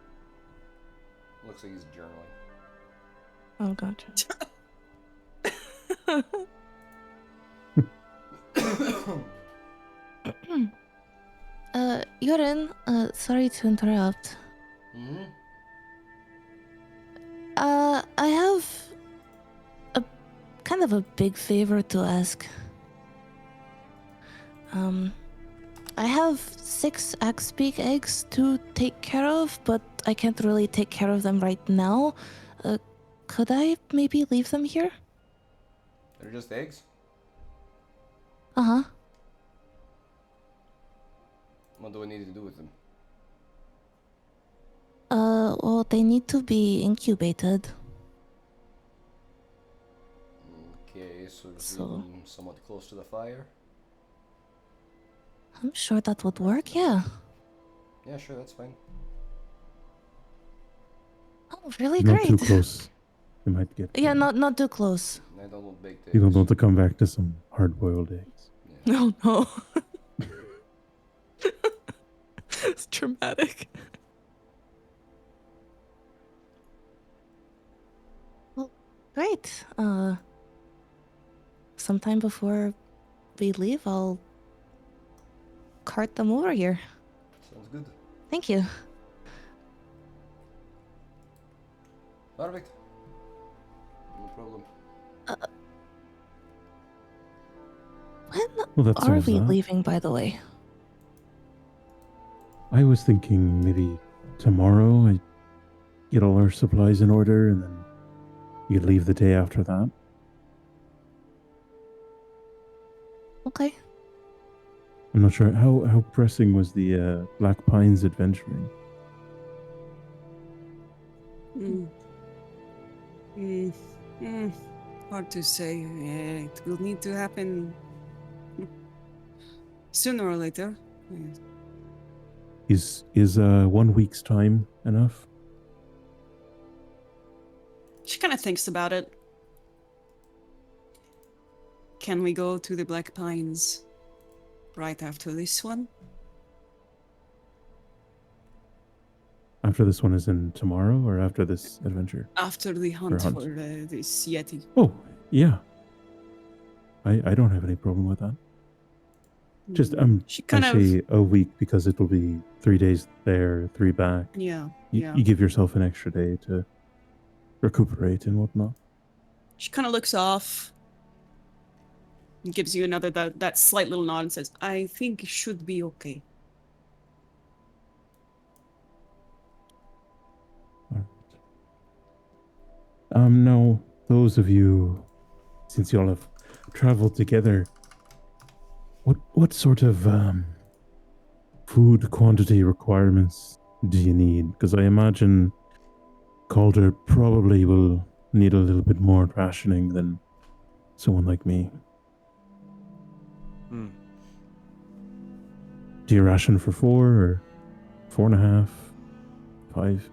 looks like he's journaling. Oh, gotcha. Yorin, sorry to interrupt. Mm-hmm. I have a kind of a big favor to ask. I have 6 Axbeak eggs to take care of, but I can't really take care of them right now. Could I maybe leave them here? They're just eggs? Uh-huh. What do I need to do with them? Well, they need to be incubated. Okay, so just So- leave them somewhat close to the fire? I'm sure that would work, yeah. Yeah, sure, that's fine. Oh, really Not great. too close. You might get. Yeah, not too close. I don't want baked eggs. You don't want to come back to some hard-boiled eggs. No, no. It's traumatic. Well, great. Sometime before we leave, I'll cart them over here. Sounds good. Thank you. Perfect. No problem. When Well, that are solves we that. leaving, by the way? I was thinking maybe tomorrow I get all our supplies in order, and then you could leave the day after that. Okay. I'm not sure how pressing was the Black Pines adventuring. Hard to say. It will need to happen sooner or later. Yes. Is 1 week's time enough? She kind of thinks about it. Can we go to the Black Pines right after this one? After this one is in tomorrow, or after this adventure? After the hunt hunt. for this Yeti. Oh, yeah. I don't have any problem with that. Just She I kind of say a week because it will be 3 days there, 3 back. yeah. You give yourself an extra day to recuperate and whatnot. She kind of looks off and gives you another that slight little nod and says, "I think it should be okay." Now, those of you, since you all have traveled together, what sort of food quantity requirements do you need? Because I imagine Calder probably will need a little bit more rationing than someone like me. Do you ration for 4 or 4.5, 5?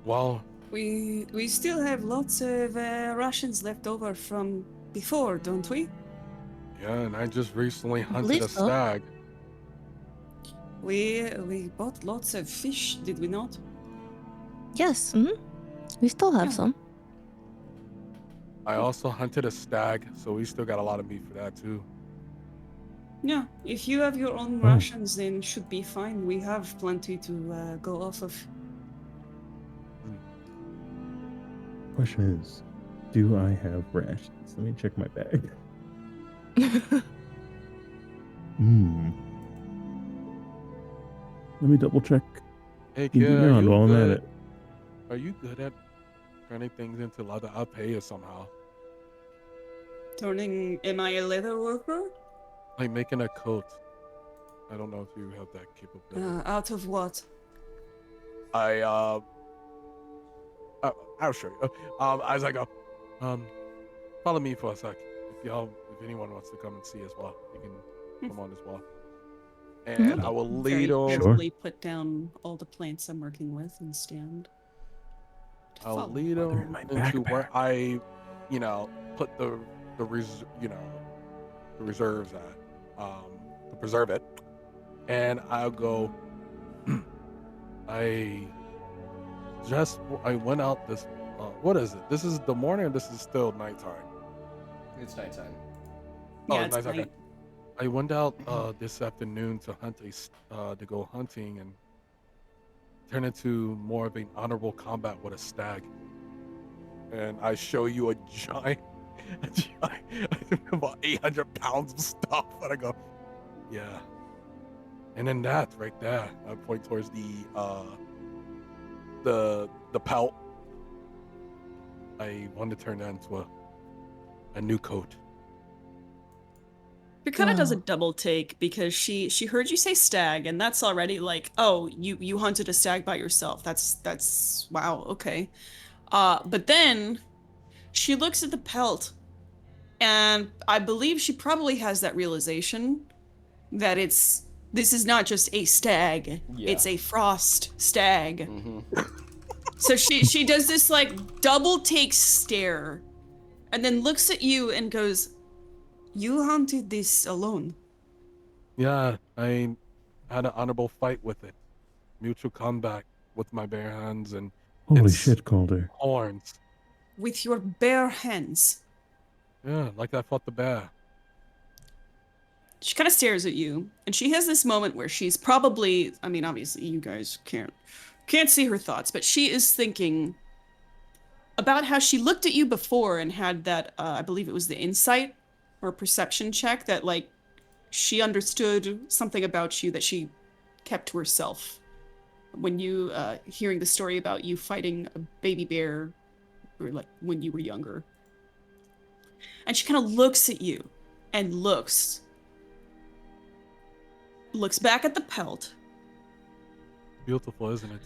Well, We still have lots of rations left over from before, don't we? yeah, and I just recently hunted believe a so. stag. We bought lots of fish, did we not? Yes. We still have Yeah. some. I also hunted a stag, so we still got a lot of meat for that too. Yeah, if you have your own Oh. rations, then should be fine. We have plenty to go off of. Question is, do I have rations? Let me check my bag. Let me double check. Hey You kid, be are on you while I'm at good? it. Are you good at turning things into leather? I'll pay you somehow. Am I a leather worker? Like making a coat. I don't know if you have that capability. Out of what? I'll show you. As I go, follow me for a sec. If anyone wants to come and see as well, you can come on as well. And I will Very lead them. carefully put down all the plants I'm working with and stand. to I'll follow. lead They're in them my into where backpack. I, put the reserves at, to preserve it, and I'll go. I went out this. What is it? This is the morning, or this is still nighttime? It's nighttime. Oh, Yeah, it's it's nighttime. night. I went out this afternoon to to go hunting and turn into more of an honorable combat with a stag. And I show you a giant, about 800 pounds of stuff, and I go, yeah. And then that right there, I point towards the pelt. I want to turn that into a new coat. Corgatha does a Wow. double take because she heard you say stag, and that's already like, oh, you hunted a stag by yourself. That's wow, okay. But then she looks at the pelt, and I believe she probably has that realization that this is not just a stag, Yeah. it's a frost stag. Mm-hmm. So she does this like double take stare, and then looks at you and goes, "You hunted this alone." Yeah, I had an honorable fight with it. Mutual combat with my bare hands and Holy its shit, Calder. horns. With your bare hands. Yeah, like I fought the bear. She kind of stares at you, and she has this moment where she's probably, I mean, obviously you guys can't see her thoughts, but she is thinking about how she looked at you before and had that, I believe it was the insight or perception check that, like, she understood something about you that she kept to herself. When you, hearing the story about you fighting a baby bear, or like when you were younger. And she kind of looks at you and looks back at the pelt. Beautiful, isn't it?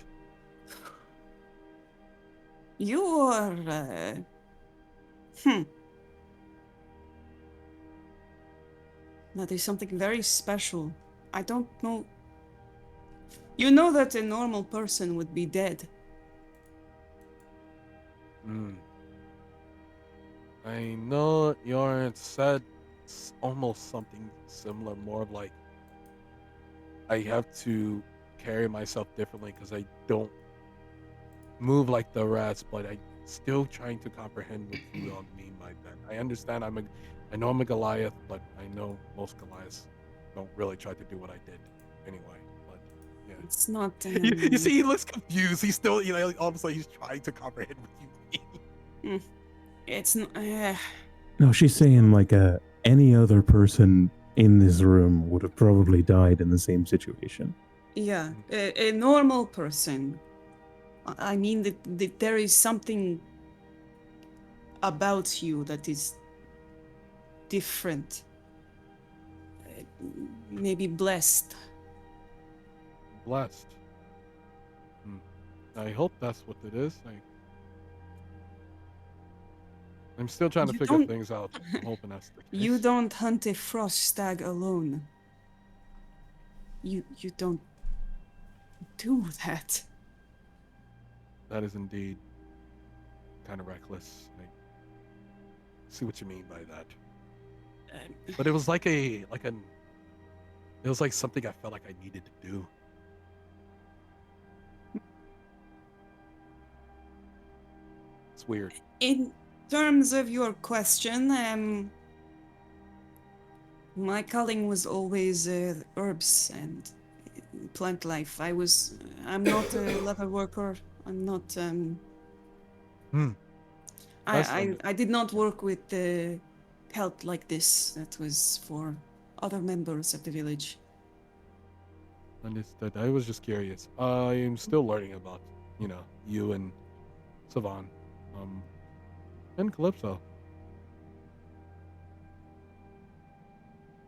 You are, That is something very special. I don't know. You know that a normal person would be dead. I know Yorin said almost something similar, more of like I have to carry myself differently because I don't move like the rest, but I'm still trying to comprehend what you all mean by that. I understand I know I'm a Goliath, but I know most Goliaths don't really try to do what I did anyway. But yeah. It's not. You see, he looks confused. He's still, all of a sudden he's trying to comprehend what you mean. It's. No, she's saying like any other person in this room would have probably died in the same situation. Yeah, a normal person. I mean that there is something about you that is different. Maybe blessed. Blessed. I hope that's what it is. I'm still trying to You figure don't- things out. I'm hoping that's the case. You don't hunt a frost stag alone. You don't do that. That is indeed kind of reckless. I see what you mean by that. But it was it was like something I felt like I needed to do. It's weird. In terms of your question, my calling was always herbs and plant life. I'm not a leather worker. I'm not. I did not work with the pelt like this. That was for other members of the village. Understood. I was just curious. I'm still learning about, you and Savan, and Calypso.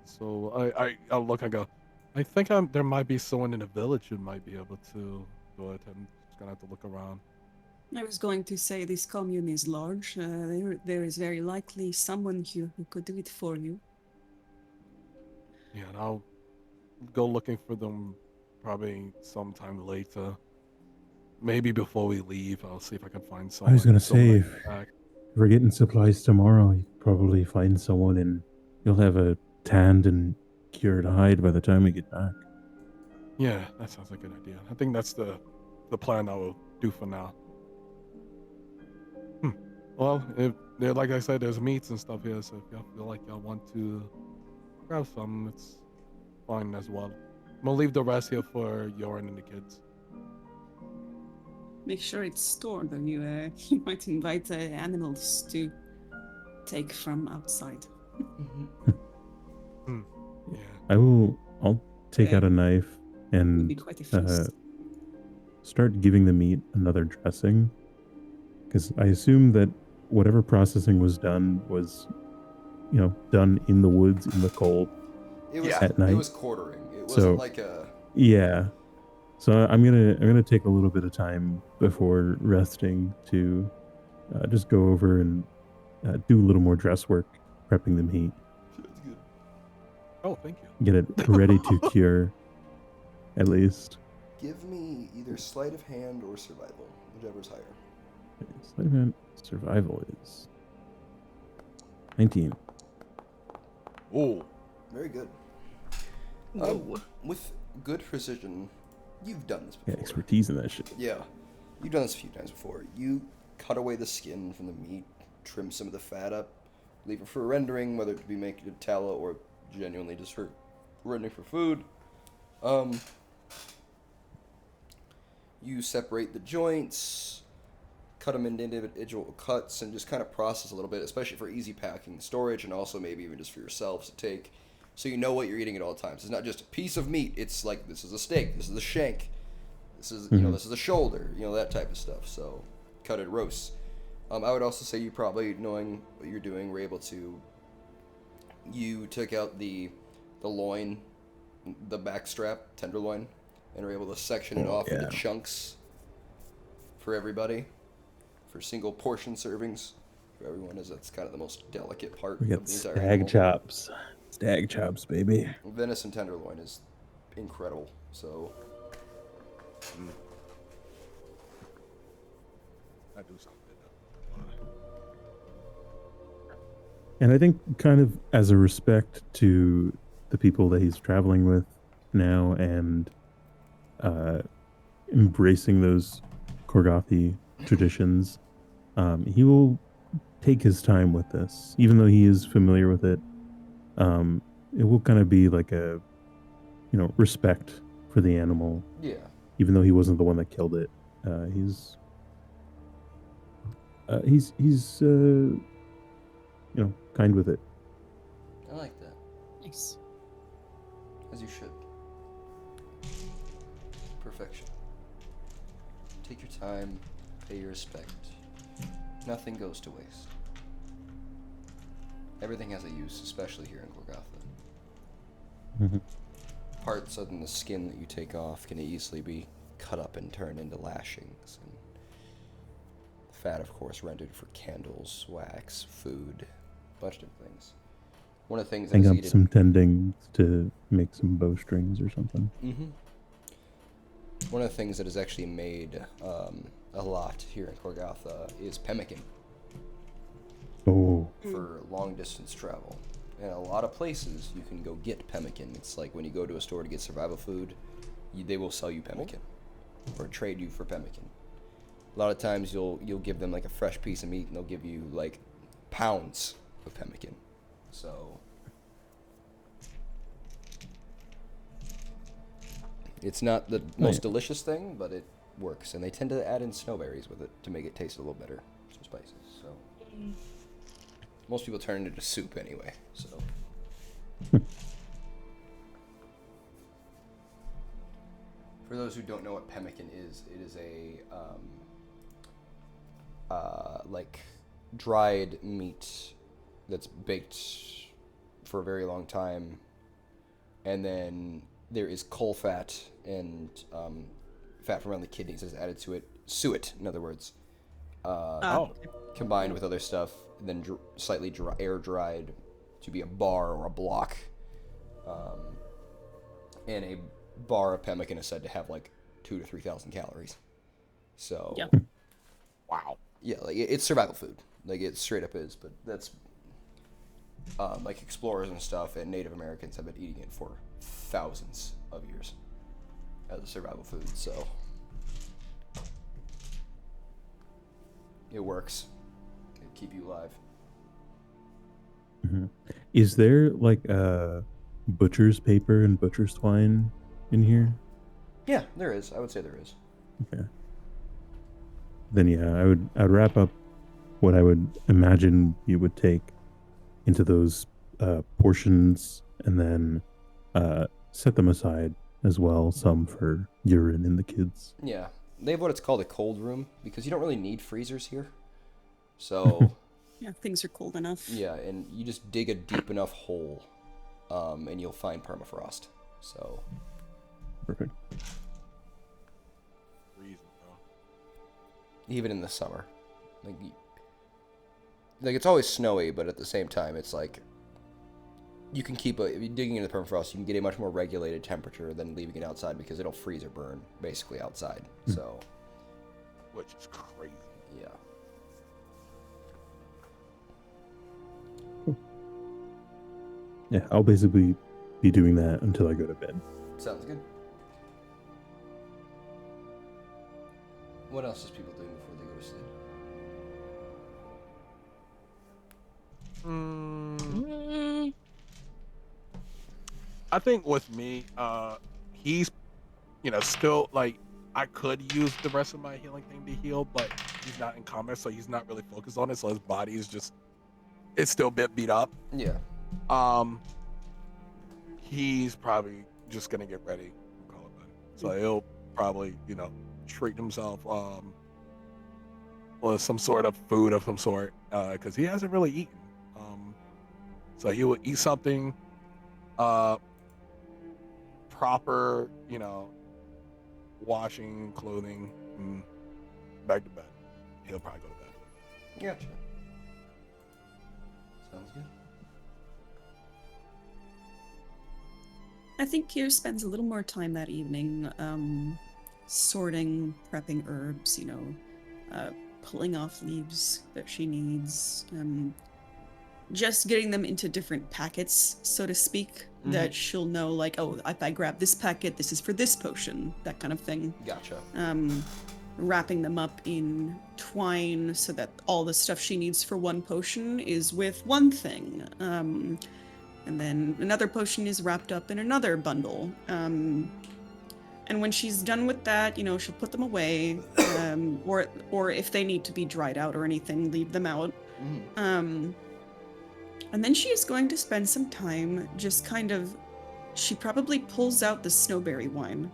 So I'll look and go, I think there might be someone in the village who might be able to do it. I'm just gonna have to look around. I was going to say this commune is large. There is very likely someone here who could do it for you. Yeah, and I'll go looking for them probably sometime later. Maybe before we leave, I'll see if I can find someone. I was gonna someone say, that if can act. we're getting supplies tomorrow, you could probably find someone and you'll have a tanned and cured hide by the time we get back. Yeah, that sounds like a good idea. I think that's the the plan I will do for now. Well, if there, like I said, there's meats and stuff here, so if y'all feel like y'all want to grab some, it's fine as well. I'm gonna leave the rest here for Yoren and the kids. Make sure it's stored, or you might invite animals to take from outside. Yeah. I'll take Okay. out a knife Would be and quite a feast. start giving the meat another dressing. Because I assume that whatever processing was done was, done in the woods in the cold. It was At night. It was quartering. It wasn't So- like a. Yeah. So I'm gonna take a little bit of time before resting to just go over and do a little more dress work, prepping the meat, That's good. Oh, thank you. get it ready to cure, at least. Give me either sleight of hand or survival, whichever's higher. Sleight of hand survival is 19. Oh, Very good. Whoa. With good precision, you've done this Yeah, before. expertise in that shit. Yeah, you've done this a few times before. You cut away the skin from the meat, trim some of the fat up, leave it for rendering, whether it be making a tallow or genuinely just for rendering for food. You separate the joints, cut them into individual cuts, and just kind of process a little bit, especially for easy packing, storage, and also maybe even just for yourselves to take, so you know what you're eating at all times. It's not just a piece of meat. It's like, this is a steak, this is a shank, this is this is a shoulder, that type of stuff. So cut it roast. I would also say you probably, knowing what you're doing, were able to. You took out the loin, the back strap, tenderloin, and were able to section it off into yeah. chunks for everybody, for single portion servings for everyone, as that's kind of the most delicate part We of got the entire stag animal. chops. Stag chops, baby. Venison tenderloin is incredible. So that do sound good. And I think, kind of as a respect to the people that he's traveling with now, and embracing those Corgatha traditions, he will take his time with this, even though he is familiar with it. It will kind of be like a, respect for the animal, yeah, even though he wasn't the one that killed it. He's kind with it. I like that. Nice. As you should. Perfection. Take your time, pay your respect. Nothing goes to waste. Everything has a use, especially here in Corgatha. Mhm. Parts other than the skin that you take off can easily be cut up and turned into lashings. And fat, of course, rendered for candles, wax, food, a bunch of different things. One of the things Hang that's up needed. some tendings to make some bowstrings or something. One of the things that is actually made a lot here in Corgatha is pemmican Oh, for long distance travel. And a lot of places you can go get pemmican. It's like when you go to a store to get survival food, they will sell you pemmican or trade you for pemmican. A lot of times you'll give them like a fresh piece of meat and they'll give you like pounds of pemmican. So it's not the most delicious thing, but it works. And they tend to add in snowberries with it to make it taste a little better. Some spices. So most people turn it into soup anyway. So for those who don't know what pemmican is, it is a like dried meat that's baked for a very long time, and then there is coal fat and fat from around the kidneys is added to it. Suet, in other words, combined with other stuff, and then slightly air dried to be a bar or a block. And a bar of pemmican is said to have like 2,000 to 3,000 calories. So, Yep. Wow. yeah, like it's survival food. Like it straight up is. But that's like explorers and stuff and Native Americans have been eating it for thousands of years as a survival food. So it works. It keep you alive. Mhm. Is there like butcher's paper and butcher's twine in here? Yeah, there is. I would say there is. Okay. Then yeah, I'd wrap up what I would imagine you would take into those portions, and then set them aside as well. Some for urine in the kids. Yeah, they have what it's called a cold room because you don't really need freezers here. So Yeah, things are cold enough. yeah, and you just dig a deep enough hole, and you'll find permafrost. So Perfect. Reason, bro. even in the summer, like it's always snowy, but at the same time, it's like you can keep if you're digging into the permafrost, you can get a much more regulated temperature than leaving it outside because it'll freeze or burn basically outside. So Which is crazy. yeah. Yeah, I'll basically be doing that until I go to bed. Sounds good. What else is people doing before they go to sleep? Mm, I think with me, he's, still like I could use the rest of my healing thing to heal, but he's not in combat, so he's not really focused on it. So his body is it's still a bit beat up. Yeah. He's probably just gonna get ready and call it bed. So he'll probably, treat himself with some sort of food of some sort, because he hasn't really eaten. So he will eat something proper, washing, clothing, and back to bed. He'll probably go to bed. Gotcha. Sounds good. I think Kier spends a little more time that evening sorting, prepping herbs, pulling off leaves that she needs, just getting them into different packets, so to speak, that she'll know, like, oh, if I grab this packet, this is for this potion, that kind of thing. Gotcha. Wrapping them up in twine so that all the stuff she needs for one potion is with one thing. And then another potion is wrapped up in another bundle. And when she's done with that, she'll put them away, or if they need to be dried out or anything, leave them out. And then she is going to spend some time just she probably pulls out the snowberry wine,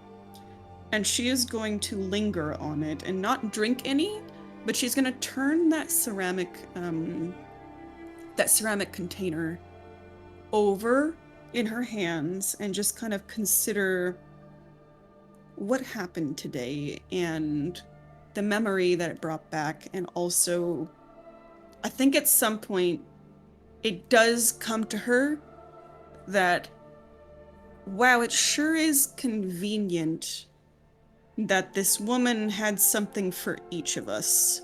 and she is going to linger on it and not drink any, but she's going to turn that ceramic container over in her hands and just kind of consider what happened today and the memory that it brought back. And also, I think at some point it does come to her that, wow, it sure is convenient that this woman had something for each of us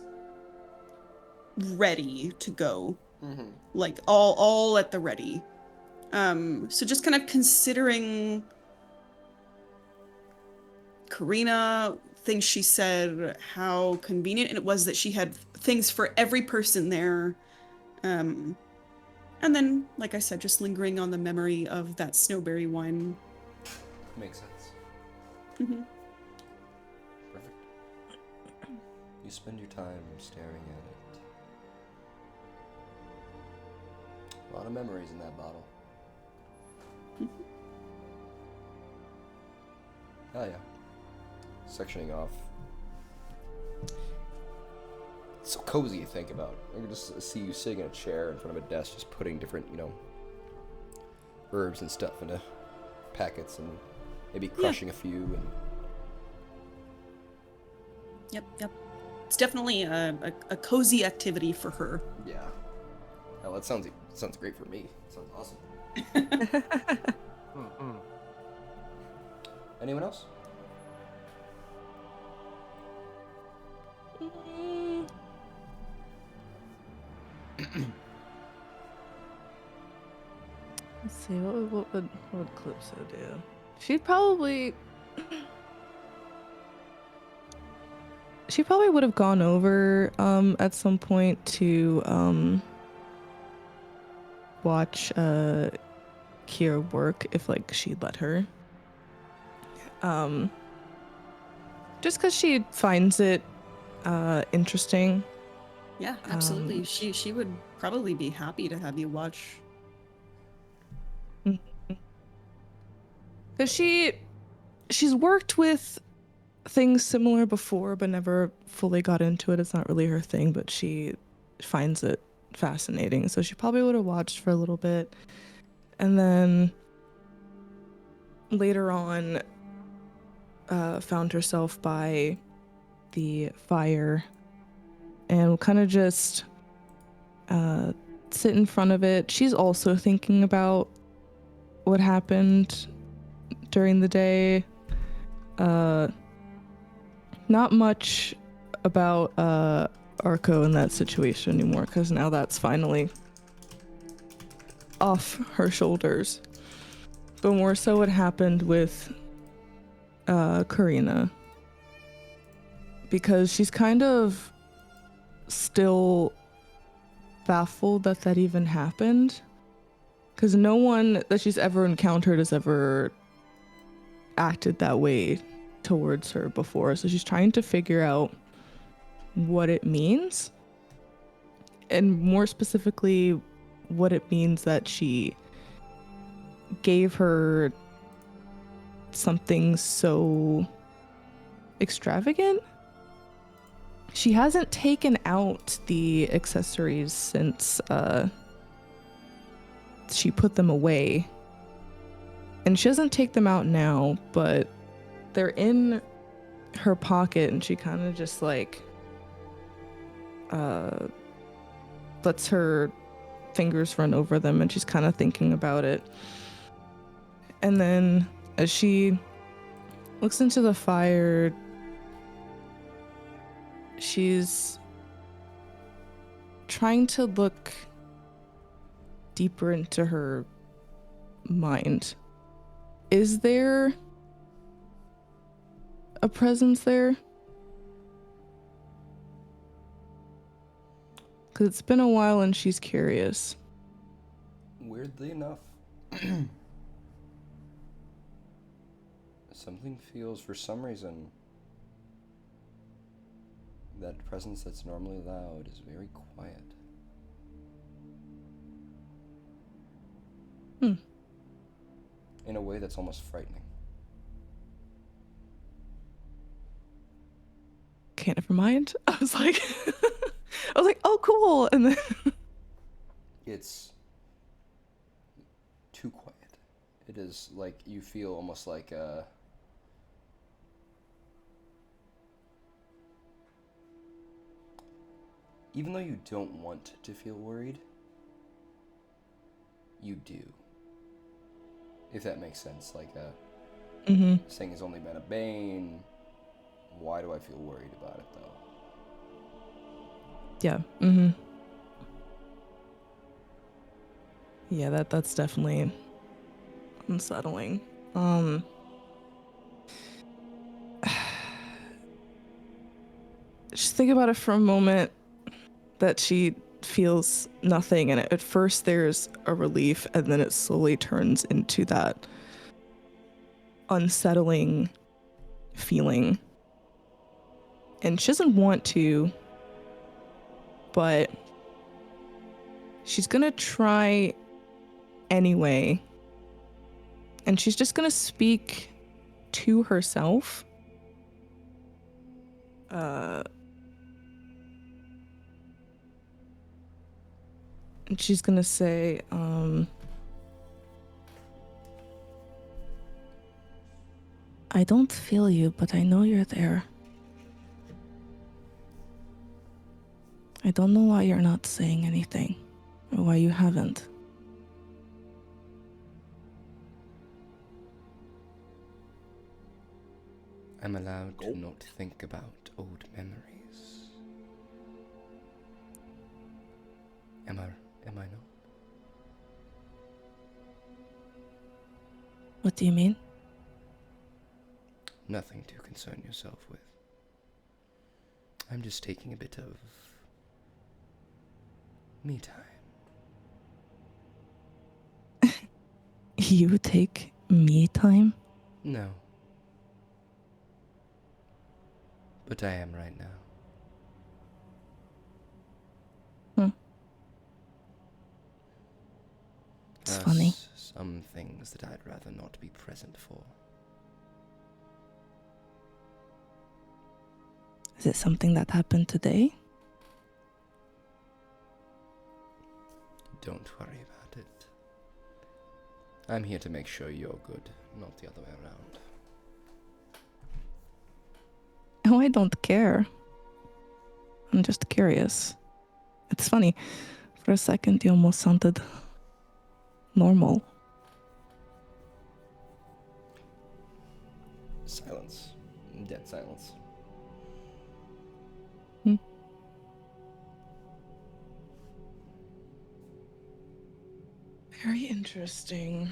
ready to go. Like all at the ready. So just kind of considering Karina, things she said, how convenient it was that she had things for every person there. And then, like I said, just lingering on the memory of that snowberry wine. Makes sense. Perfect. You spend your time staring at it. A lot of memories in that bottle. Oh yeah. Sectioning off. It's so cozy to think about. I can just see you sitting in a chair in front of a desk, just putting different, herbs and stuff into packets, and maybe crushing a few. And Yep. It's definitely a cozy activity for her. yeah. Hell, that sounds great for me. Sounds awesome. Anyone else? Let's see, what would Calypso do? She'd probably she probably would have gone over at some point to watch Kiera work if like she'd let her. Just because she finds it interesting. Yeah, absolutely. She would probably be happy to have you watch. Because she's worked with things similar before, but never fully got into it. It's not really her thing, but she finds it fascinating. So she probably would have watched for a little bit. And then later on, found herself by the fire and kind of just sit in front of it. She's also thinking about what happened during the day. Not much about Arco in that situation anymore, because now that's finally off her shoulders. But more so what happened with Karina. Because she's kind of still baffled that that even happened. Because no one that she's ever encountered has ever acted that way towards her before. So she's trying to figure out what it means. And more specifically, what it means that she gave her something so extravagant. She hasn't taken out the accessories since she put them away. And she doesn't take them out now, but they're in her pocket, and she kind of just like lets her fingers run over them, and she's kind of thinking about it. And then as she looks into the fire, she's trying to look deeper into her mind. Is there a presence there? Because it's been a while and she's curious. Weirdly enough, something feels, for some reason, that presence that's normally loud is very quiet. In a way that's almost frightening. Okay, never mind. I was like, oh, cool. And then It's too quiet. It is like you feel almost like even though you don't want to feel worried, you do. If that makes sense. Like this thing has only been a bane. Why do I feel worried about it though? yeah. Yeah, that's definitely unsettling. Just think about it for a moment, that she feels nothing, and at first there's a relief, and then it slowly turns into that unsettling feeling. And she doesn't want to, but she's gonna try anyway. And she's just gonna speak to herself. And she's gonna say, I don't feel you, but I know you're there. I don't know why you're not saying anything, or why you haven't. I'm allowed to not think about old memories. Am I not? What do you mean? Nothing to concern yourself with. I'm just taking a bit of me time. You take me time? No. But I am right now. It's There are funny. some things that I'd rather not be present for. Is it something that happened today? Don't worry about it. I'm here to make sure you're good, not the other way around. Oh, I don't care. I'm just curious. It's funny. For a second, you almost sounded normal. Silence. Dead silence. Very interesting.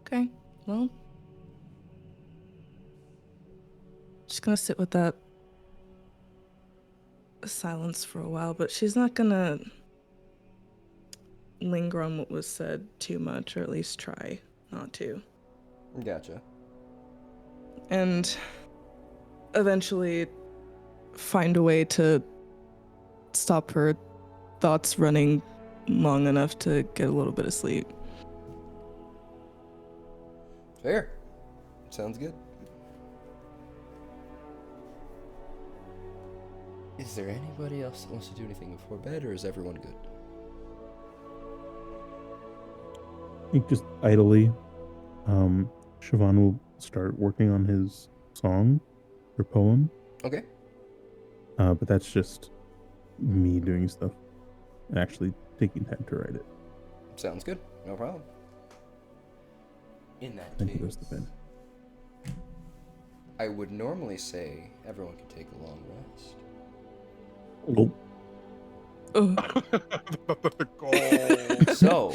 Okay, well. Just gonna sit with that silence for a while, but she's not gonna linger on what was said too much, or at least try not to. Gotcha. And eventually find a way to stop her thoughts running long enough to get a little bit of sleep. Fair. Sounds good. Is there anybody else that wants to do anything before bed, or is everyone good? I think just idly, Siobhan will start working on his song or poem. Okay. But that's just me doing stuff and actually taking time to write it. Sounds good. No problem. In that Then he case, goes to bed. I would normally say everyone can take a long rest. Nope. The goal. So,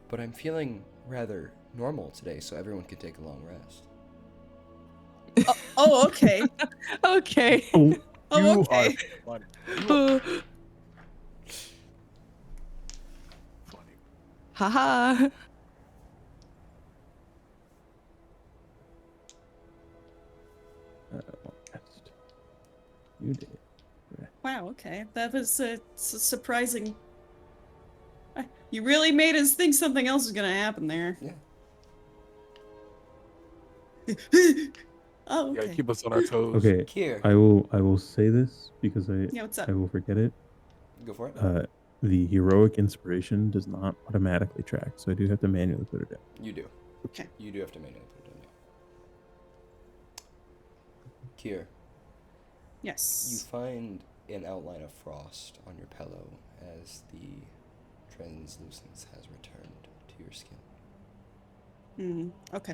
but I'm feeling rather normal today, so everyone can take a long rest. Oh, okay. Okay. Oh, Oh, You okay. are funny. Funny. Haha. long rest. You did. Wow, okay. That was surprising. You really made us think something else was gonna happen there. Yeah. Oh, You gotta okay. keep us on our toes. Okay, Kier, I will say this because Yeah, what's up? I will forget it. go for it. The heroic inspiration does not automatically track, so I do have to manually put it down. You do. Okay. You do have to manually put it in. Kier, you Yes. find an outline of frost on your pillow as the translucence has returned to your skin. Okay.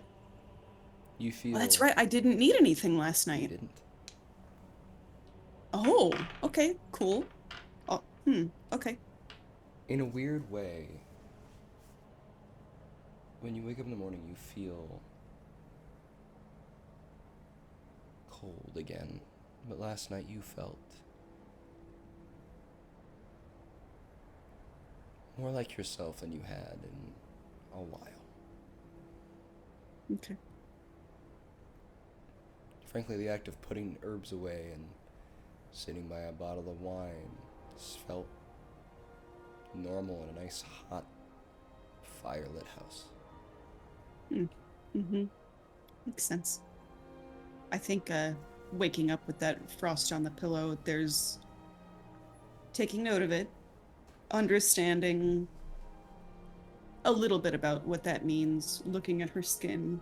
You feel. Well, that's right. I didn't need anything last You night. didn't. Oh, okay. Cool. Oh, okay. In a weird way, when you wake up in the morning, you feel cold again. But last night you felt more like yourself than you had in a while. Okay. Frankly, the act of putting herbs away and sitting by a bottle of wine just felt normal in a nice, hot, fire-lit house. Makes sense. I think waking up with that frost on the pillow, there's taking note of it, understanding a little bit about what that means, looking at her skin.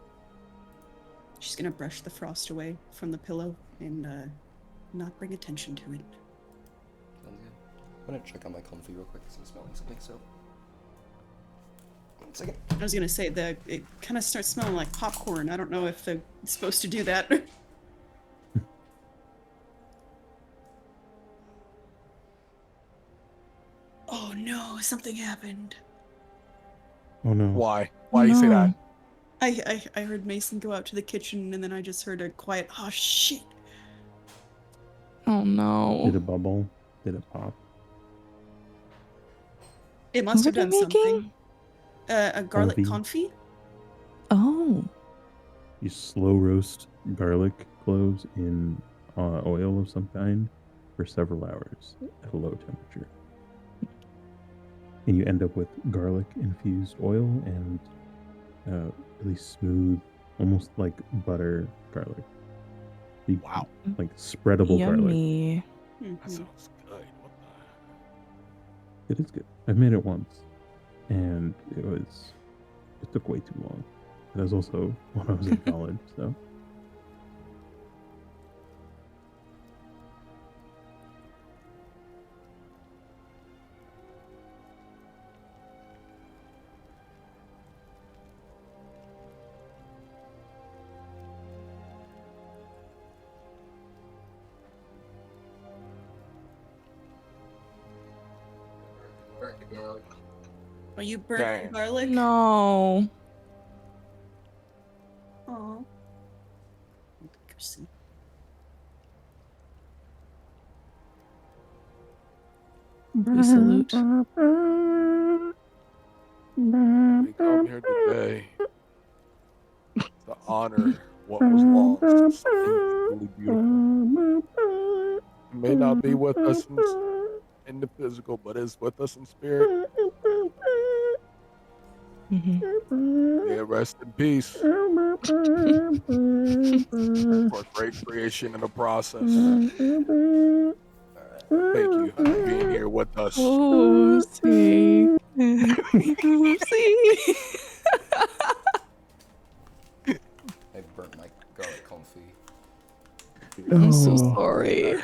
She's gonna brush the frost away from the pillow and not bring attention to it. Sounds good. I'm gonna check on my comfy real quick because I'm smelling something, so. 1 second. I was gonna say that it kind of starts smelling like popcorn. I don't know if they're supposed to do that. Oh no, something happened. Oh no. Why? Why you say that? I heard Mason go out to the kitchen, and then I just heard a quiet, "Oh shit!" Oh no. Did it bubble? Did it pop? It must What have are they done making? something. A garlic Confit. confit. Oh. You slow roast garlic cloves in oil of some kind for several hours at a low temperature. And you end up with garlic infused oil and really smooth, almost like butter garlic. Wow, Like spreadable garlic. Yummy. that sounds good. What the? It is good. I've made it once, and it took way too long. It was also when I was in college, so. Are you burnt Dang. garlic? No. Aw. We salute. We come here today to honor what was lost. Something really beautiful. It may not be with us in the physical, but it's with us in spirit. Mm-hmm. Yeah, rest in peace for great creation in the process. Thank you for being here with us. Oopsie. Oopsie. I burnt my garlic confit. I'm so Oh. sorry.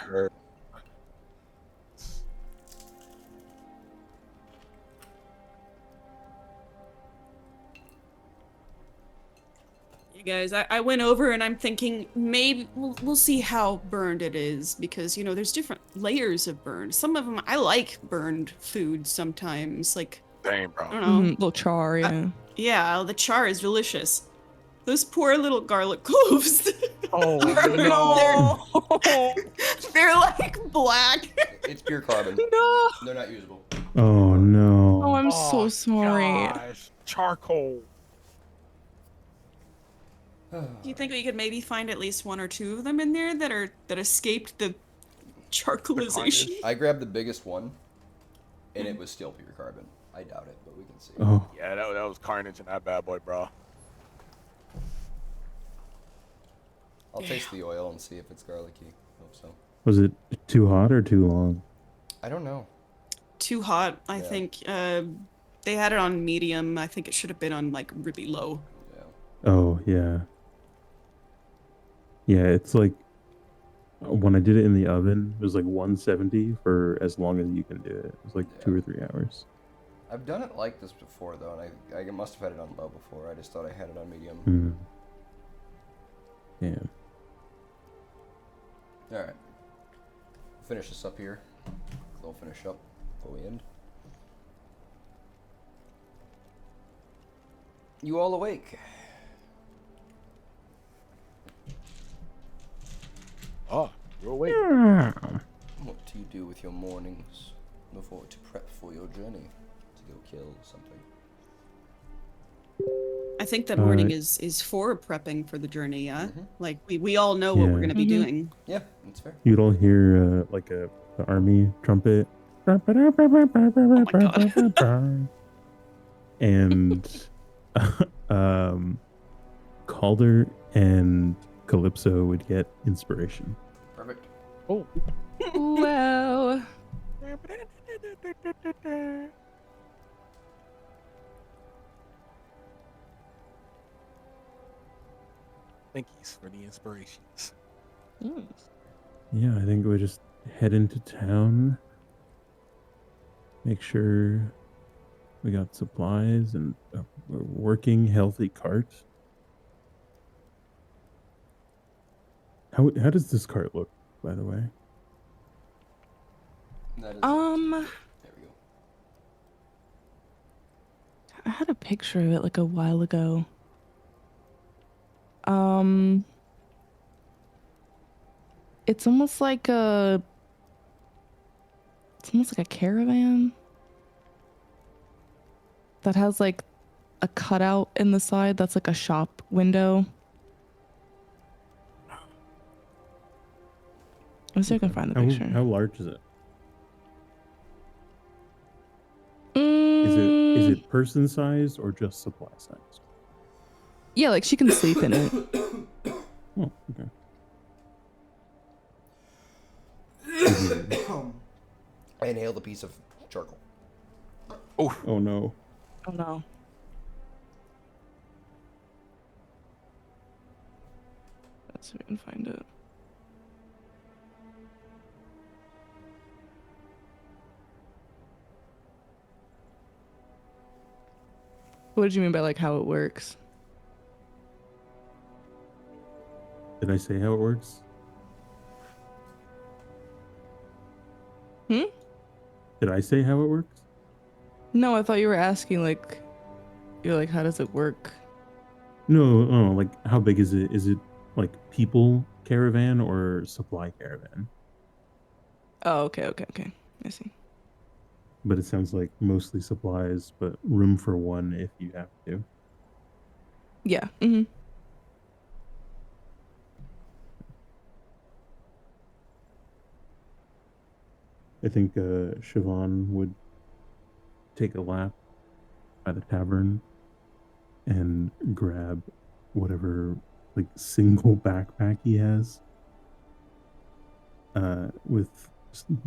You guys, I went over and I'm thinking maybe we'll see how burned it is, because you know there's different layers of burned. Some of them I like burned food sometimes, like Dang, I bro. don't know. Little char, yeah. Yeah, the char is delicious. Those poor little garlic cloves. Oh No. They're like black. It's pure carbon. No. They're not usable. Oh no. Oh, I'm so sorry. Gosh. Charcoal. Do you think we could maybe find at least one or two of them in there that escaped the charcoalization? I grabbed the biggest one, and it was still pure carbon. I doubt it, but we can see. Oh. Yeah, that was carnage in that bad boy, bro. I'll taste the oil and see if it's garlicky. Hope so. Was it too hot or too long? I don't know. Too hot, I Yeah. think. They had it on medium. I think it should have been on like really low. Yeah. Oh yeah. Yeah, it's like when I did it in the oven, it was like 170 for as long as you can do it. It was like Yeah. 2 or 3 hours. I've done it like this before, though, and I must have had it on low before. I just thought I had it on medium. Mm. Yeah. All right. Finish this up here. We'll finish up before we end. You all awake? Oh, you're awake. What do you do with your mornings before to prep for your journey to go kill something? I think that morning is for prepping for the journey, yeah? Mhm. Like we all know what we're Yeah. gonna be doing. Yeah, that's fair. You'd all hear like the army trumpet. God. And Calder and Calypso would get inspiration. Perfect. Oh. Wow. Thank you for the inspirations. Yeah, I think we just head into town. Make sure we got supplies and a working, healthy cart. How does this cart look, by the way? That is it. There we go. I had a picture of it like a while ago. It's almost like a caravan that has like a cutout in the side that's like a shop window. Let's see if I can find the picture. How large is it? Is it person sized or just supply sized? Yeah, like she can sleep in it. Oh, okay. I inhaled a piece of charcoal. Oh no. Oh no. Let's see if we can find it. What did you mean by like how it works? Did I say how it works? Hmm? Did I say how it works? No, I thought you were asking like, you're like, how does it work? No, like how big is it? Is it like people caravan or supply caravan? Oh, okay. I see. But it sounds like mostly supplies, but room for one if you have to. Yeah. Mm-hmm. I think Siobhan would take a lap by the tavern and grab whatever like single backpack he has with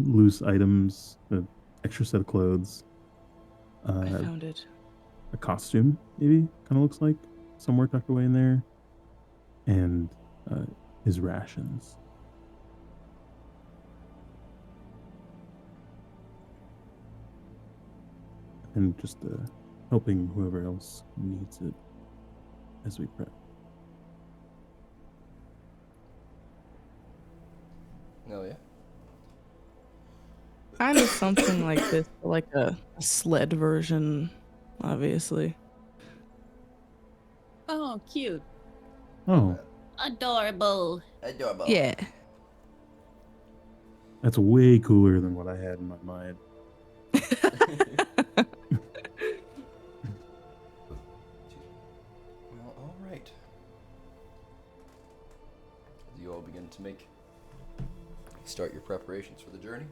loose items, an extra set of clothes, I found it. a costume maybe kind of looks like somewhere tucked away in there, and his rations. And just helping whoever else needs it as we prep. Hell yeah. Kind of something like this, but like a sled version, obviously. Oh, cute. Oh, Adorable. Adorable. Yeah. that's way cooler than what I had in my mind. Well, all right. As you all begin to start your preparations for the journey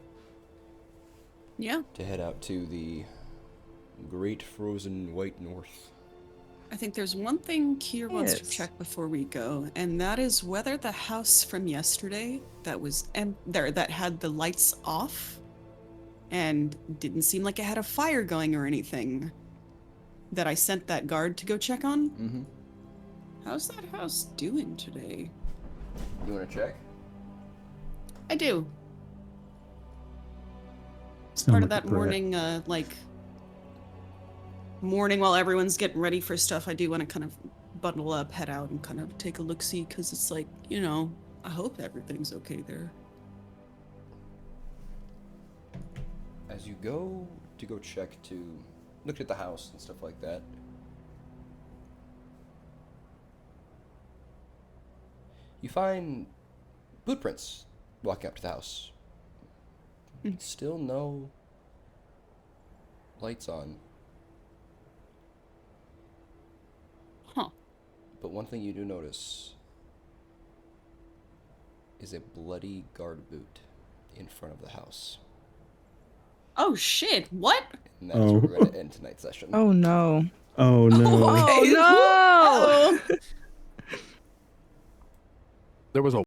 Yeah, to head out to the great frozen white north. I think there's one thing Kier wants to Yes. check before we go, and that is whether the house from yesterday that was that had the lights off and didn't seem like it had a fire going or anything, that I sent that guard to go check on. Mm-hmm. How's that house doing today? You want to check? I do. It's Sound part of like a that threat. morning, morning while everyone's getting ready for stuff. I do want to kind of bundle up, head out, and kind of take a look-see, because it's like, I hope everything's okay there. As you go check to look at the house and stuff like that, you find boot prints walking up to the house. Still no lights on. Huh. But one thing you do notice is a bloody guard boot in front of the house. Oh shit, what? And that's where we're going to end tonight's session. Oh no. Oh no. Okay. Oh no! Uh-oh. There was a